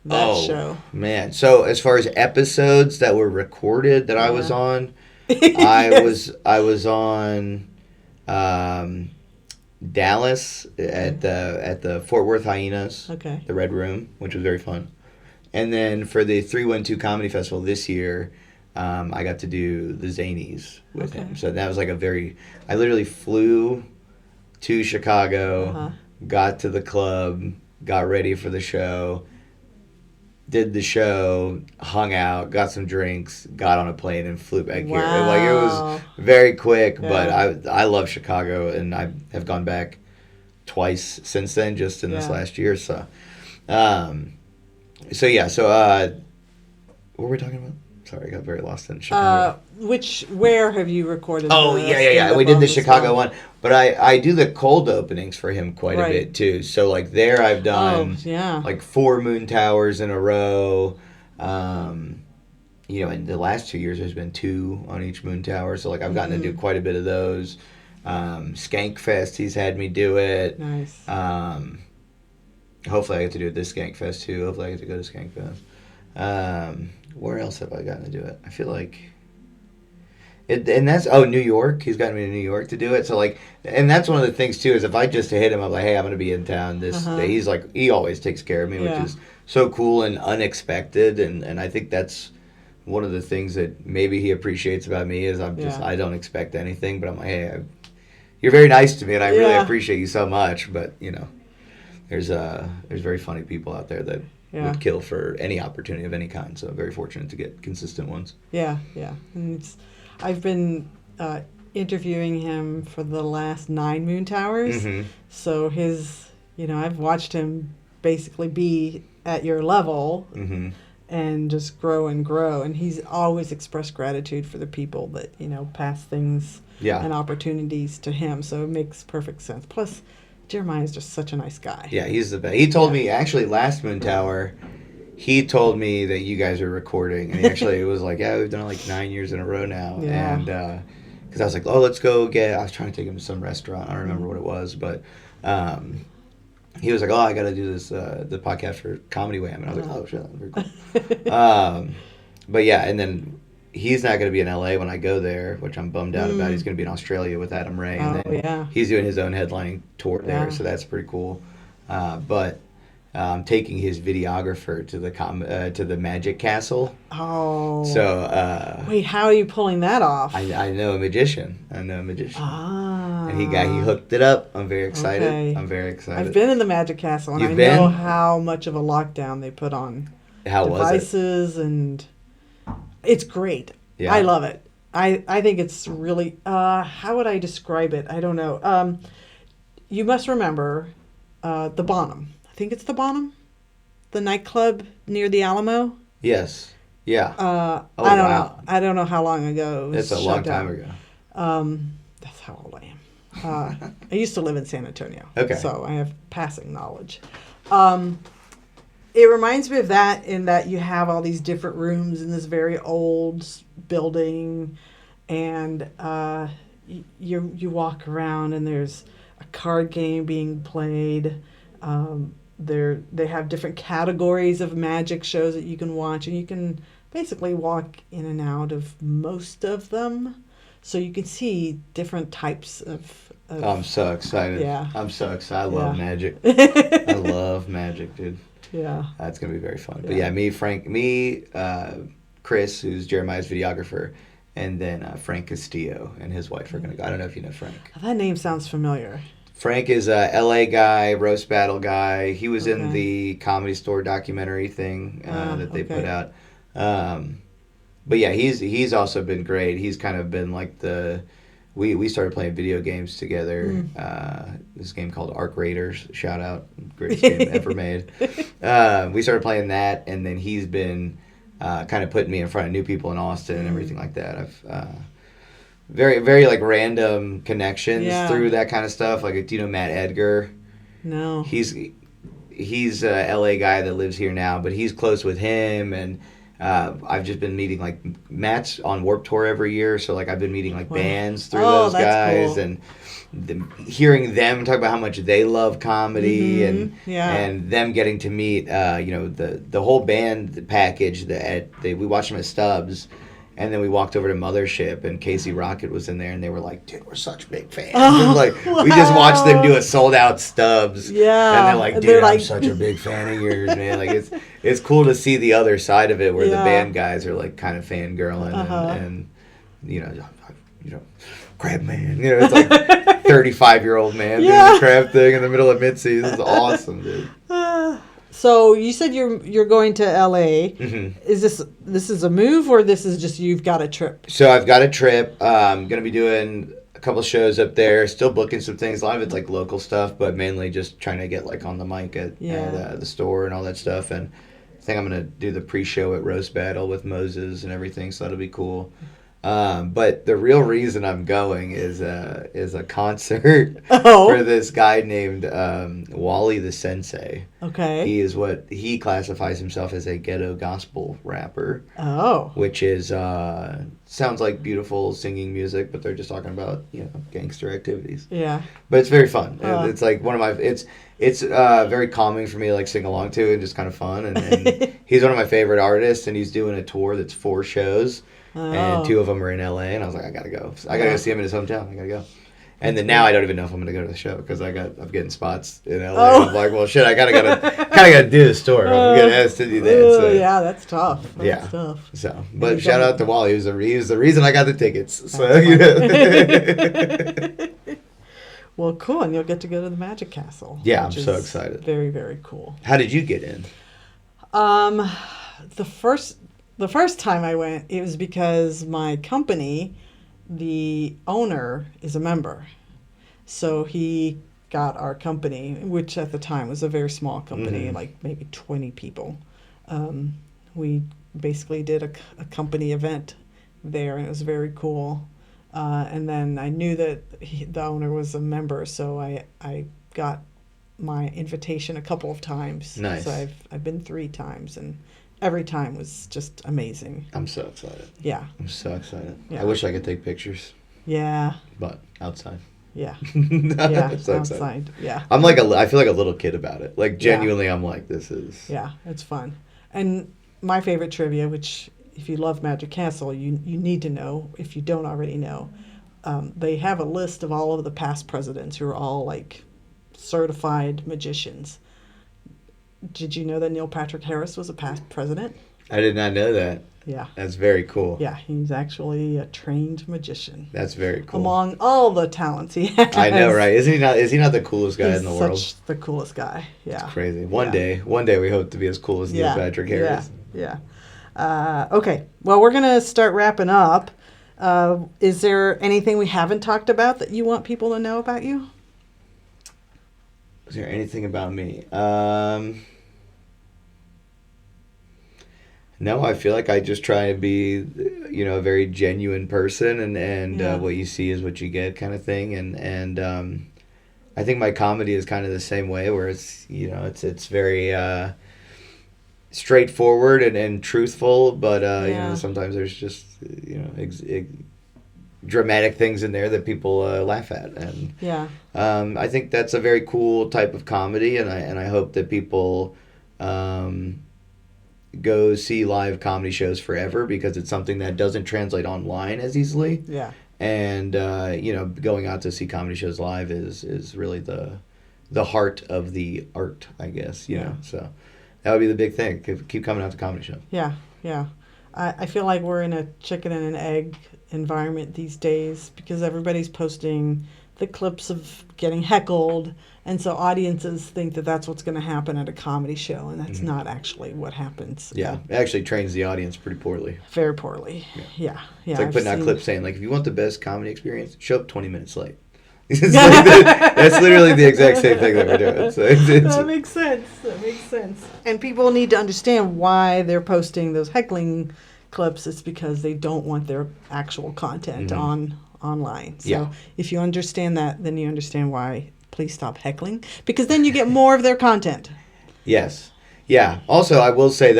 that show? Man. So as far as episodes that were recorded that I was on, I was on Dallas at the Fort Worth Hyenas, the Red Room, which was very fun. And then for the 312 Comedy Festival this year, I got to do the Zanies with him. So that was like I literally flew to Chicago, got to the club, got ready for the show, did the show, hung out, got some drinks, got on a plane and flew back here. Like it was very quick, but I love Chicago and I have gone back twice since then, just in this last year. So, what were we talking about? Sorry, I got very lost in Chicago. Where have you recorded? We did the Chicago one, but I do the cold openings for him quite a bit too. So like there, I've done like 4 Moon Towers in a row. In the last 2 years, there's been 2 on each Moon Tower. So like I've gotten to do quite a bit of those. Skank Fest, he's had me do it. Nice. Hopefully I get to do it this Skank Fest too. Hopefully I get to go to Skank Fest. Where else have I gotten to do it? I feel like and that's New York. He's gotten me to New York to do it. So like, and that's one of the things too is if I just hit him up like, hey, I'm gonna be in town this day. He's like, he always takes care of me, which is so cool and unexpected, and I think that's one of the things that maybe he appreciates about me is I don't expect anything, but I'm like, hey, you're very nice to me, and I really appreciate you so much. But there's very funny people out there that would kill for any opportunity of any kind. So very fortunate to get consistent ones. Yeah, yeah. And I've been interviewing him for the last 9 Moon Towers. Mm-hmm. So I've watched him basically be at your level Mm-hmm. and just grow and grow. And he's always expressed gratitude for the people that, pass things and opportunities to him. So it makes perfect sense. Plus, Jeremiah is just such a nice guy. Yeah, he's the best. He told me, actually, last Moon Tower, he told me that you guys were recording. And he actually was like, yeah, we've done it like 9 years in a row now. Yeah. And because I was like, oh, let's go I was trying to take him to some restaurant. I don't remember what it was. But he was like, oh, I got to do this, the podcast for Comedy Wham. And I was like, oh, shit, that's very cool. But yeah, and then he's not going to be in LA when I go there, which I'm bummed out about. He's going to be in Australia with Adam Ray. And then he's doing his own headlining tour there, so that's pretty cool. But I'm taking his videographer to the Magic Castle. Oh. So wait, how are you pulling that off? I know a magician. Ah. And he hooked it up. I'm very excited. Okay. I'm very excited. I've been in the Magic Castle, and You've I been? know how much of a lockdown they put on How devices, and it's great. Yeah. I love it. I think it's really, how would I describe it? I don't know. You must remember the Bonham. I think it's the Bonham, the nightclub near the Alamo. Yes. Yeah. I don't know. I don't know how long ago it was It's a long time ago. That's how old I am. I used to live in San Antonio. Okay. So I have passing knowledge. It reminds me of that in that you have all these different rooms in this very old building, and you walk around and there's a card game being played. They have different categories of magic shows that you can watch, and you can basically walk in and out of most of them, so you can see different types of I'm so excited. Yeah. I'm so excited. I love magic. I love magic, dude. Yeah. That's going to be very fun. But yeah, Chris, who's Jeremiah's videographer, and then Frank Castillo and his wife are going to go. I don't know if you know Frank. That name sounds familiar. Frank is a LA guy, roast battle guy. He was in the Comedy Store documentary thing that they put out. But yeah, he's also been great. He's kind of been like we started playing video games together. This game called Arc Raiders, shout out, greatest game ever made. We started playing that, and then he's been kind of putting me in front of new people in Austin and everything like that. I've very, very like random connections through that kind of stuff. Like, do you know Matt Edgar? No. He's a LA guy that lives here now, but he's close with him, and I've just been meeting like Matt's on Warped Tour every year, so like I've been meeting like bands through those guys, cool. And hearing them talk about how much they love comedy, and them getting to meet the whole band package we watched them at Stubbs. And then we walked over to Mothership, and Casey Rocket was in there, and they were like, dude, we're such big fans. We just watched them do a sold-out Stubbs. Yeah. And they're like, dude, I'm such a big fan of yours, man. Like, it's cool to see the other side of it, where the band guys are, like, kind of fangirling, and crab man. It's like 35-year-old man doing the crab thing in the middle of mid-season. It's awesome, dude. So you said you're going to LA. Mm-hmm. Is this is a move, or this is just you've got a trip? So I've got a trip. I'm going to be doing a couple shows up there. Still booking some things. A lot of it's like local stuff, but mainly just trying to get like on the mic at the store and all that stuff. And I think I'm going to do the pre-show at Roast Battle with Moses and everything. So that'll be cool. But the real reason I'm going is a concert for this guy named Wally the Sensei. Okay. He is what he classifies himself as, a ghetto gospel rapper. Oh. Which is sounds like beautiful singing music, but they're just talking about gangster activities. Yeah. But it's very fun. It's like one of my it's very calming for me to like sing along to, and just kind of fun. And he's one of my favorite artists, and he's doing a tour that's 4 shows. And 2 of them are in LA, and I was like, I gotta go. I gotta go see him in his hometown. I gotta go. And then now I don't even know if I'm going to go to the show because I'm getting spots in LA. Oh. I'm like, well, shit, I kind of got to do the tour. I'm getting asked to do that. So. Yeah, that's tough. That's tough. So, but shout out to Wally. He was the reason I got the tickets. So, Well, cool, and you'll get to go to the Magic Castle. Yeah, I'm so excited. Very, very cool. How did you get in? The first time I went, it was because my company, the owner, is a member. So he got our company, which at the time was a very small company, like maybe 20 people. We basically did a company event there, and it was very cool. And then I knew that the owner was a member, so I got my invitation a couple of times. Nice. So I've been 3 times, and every time was just amazing. I'm so excited. Yeah. I'm so excited. Yeah. I wish I could take pictures. Yeah. But outside. Yeah. Yeah. So outside. Yeah. I'm like I feel like a little kid about it. Like genuinely, I'm like, this is. Yeah, it's fun. And my favorite trivia, which if you love Magic Castle, you need to know if you don't already know. They have a list of all of the past presidents who are all like certified magicians. Did you know that Neil Patrick Harris was a past president? I did not know that. Yeah. That's very cool. Yeah, he's actually a trained magician. That's very cool. Among all the talents he has. I know, right? Is he not the coolest guy in the world? He's such the coolest guy. Yeah. It's crazy. One day we hope to be as cool as Neil Patrick Harris. Yeah. Okay. Well, we're going to start wrapping up. Is there anything we haven't talked about that you want people to know about you? Is there anything about me? No, I feel like I just try to be, a very genuine person, and what you see is what you get, kind of thing. And I think my comedy is kind of the same way, where it's it's very straightforward and truthful, but sometimes there's just dramatic things in there that people laugh at, and I think that's a very cool type of comedy, and I hope that people go see live comedy shows forever, because it's something that doesn't translate online as easily. Yeah. And going out to see comedy shows live is really the heart of the art, I guess. You know, so that would be the big thing. Keep coming out to comedy show. Yeah, yeah. I feel like we're in a chicken and an egg environment these days, because everybody's posting the clips of getting heckled, and so audiences think that that's what's going to happen at a comedy show, and that's not actually what happens. Yeah, it actually trains the audience pretty poorly. Very poorly. Yeah. It's like putting out clips saying, like, if you want the best comedy experience, show up 20 minutes late. That's literally the exact same thing that we're doing. So that makes sense. And people need to understand why they're posting those heckling clips. It's because they don't want their actual content online. So if you understand that, then you understand why. Please stop heckling, because then you get more of their content. Yes. Yeah. Also, I will say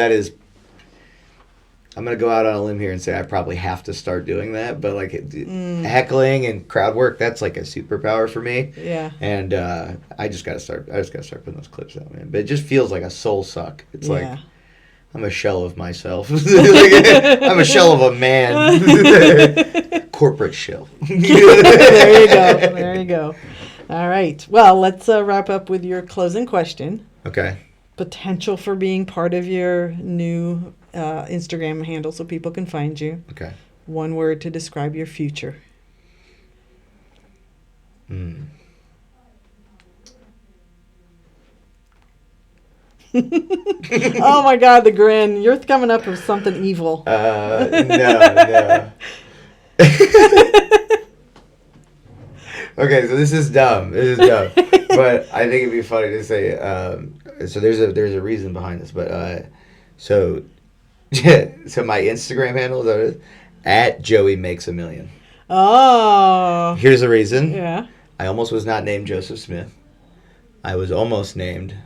I'm going to go out on a limb here and say I probably have to start doing that. But heckling and crowd work, that's like a superpower for me. Yeah. And I just got to start putting those clips out, man. But it just feels like a soul suck. It's like I'm a shell of myself. I'm a shell of a man. Corporate shell. There you go. All right. Well, let's wrap up with your closing question. Okay. Potential for being part of your new Instagram handle so people can find you. Okay. One word to describe your future. Oh my God, the grin. You're coming up with something evil. No. Okay, so this is dumb. But I think it'd be funny to say. So there's a reason behind this, but so my Instagram handle is at Joey Makes a Million. Oh. Here's the reason. Yeah. I almost was not named Joseph Smith. I was almost named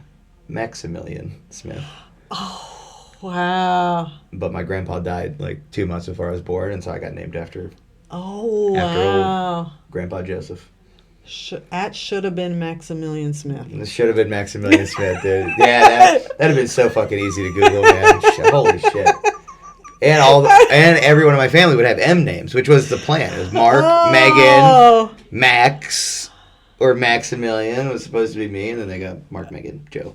Maximilian Smith. Oh, wow. But my grandpa died like 2 months before I was born, and so I got named after. Oh, wow. Old Grandpa Joseph. Should have been Maximilian Smith. This should have been Maximilian Smith, dude. Yeah, that'd have been so fucking easy to Google, man. Holy shit. And everyone in my family would have M names, which was the plan. It was Mark, Megan, Max or Maximilian was supposed to be me, and then they got Mark, Megan, Joe.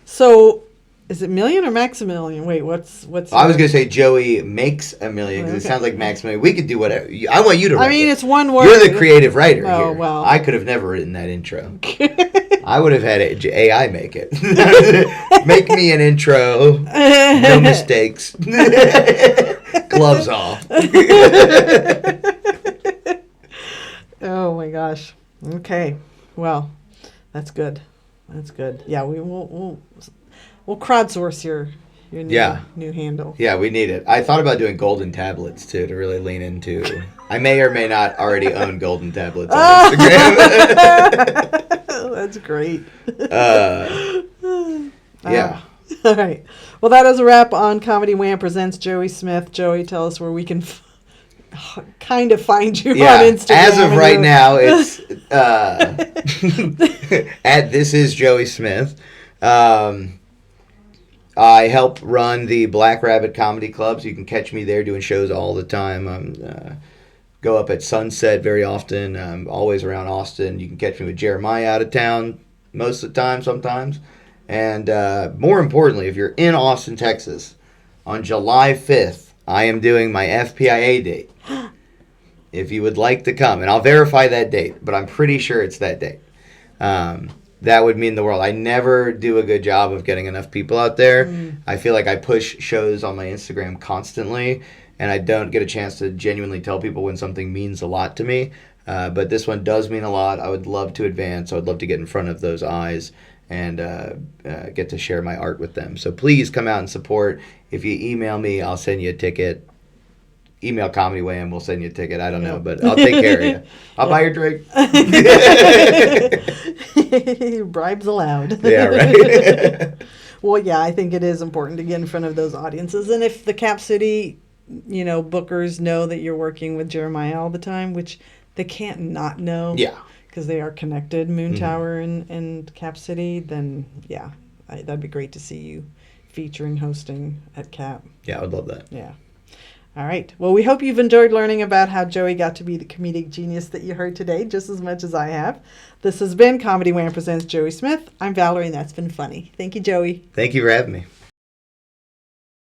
So, is it Million or Maximilian? Wait, what's? I was gonna say Joey makes a million because it sounds like Maximilian. We could do whatever. I want you to write I mean, it. it's one word. You're the creative writer here. Well. I could have never written that intro. I would have had AI make it. Make me an intro. No mistakes. Gloves off. Oh my gosh. Okay. Well, that's good. That's good. Yeah, we'll crowdsource your new handle. Yeah, we need it. I thought about doing golden tablets too to really lean into. I may or may not already own golden tablets on Instagram. That's great. Yeah. All right. Well, that is a wrap on Comedy Wham presents Joey Smith. Joey, tell us where we can kind of find you on Instagram. As of right now, it's at This Is Joey Smith. I help run the Black Rabbit Comedy Club, so you can catch me there doing shows all the time. Go up at Sunset very often. I'm always around Austin. You can catch me with Jeremiah out of town most of the time, sometimes. And more importantly, if you're in Austin, Texas, on July 5th, I am doing my FPIA date. If you would like to come, and I'll verify that date, but I'm pretty sure it's that date. That would mean the world. I never do a good job of getting enough people out there. I feel like I push shows on my Instagram constantly, and I don't get a chance to genuinely tell people when something means a lot to me. But this one does mean a lot. I would love to advance. I would love to get in front of those eyes and get to share my art with them. So please come out and support. If you email me, I'll send you a ticket. Email Comedy Wham, we'll send you a ticket. I don't know, but I'll take care of you. I'll buy your drink. Bribes allowed. Yeah, right. Well, yeah, I think it is important to get in front of those audiences. And if the Cap City, bookers know that you're working with Jeremiah all the time, which they can't not know. Yeah. Because they are connected, Moon Tower and Cap City, then, yeah, that'd be great to see you featuring, hosting at Cap. Yeah, I would love that. Yeah. All right. Well, we hope you've enjoyed learning about how Joey got to be the comedic genius that you heard today, just as much as I have. This has been Comedy Wham presents Joey Smith. I'm Valerie, and that's been funny. Thank you, Joey. Thank you for having me.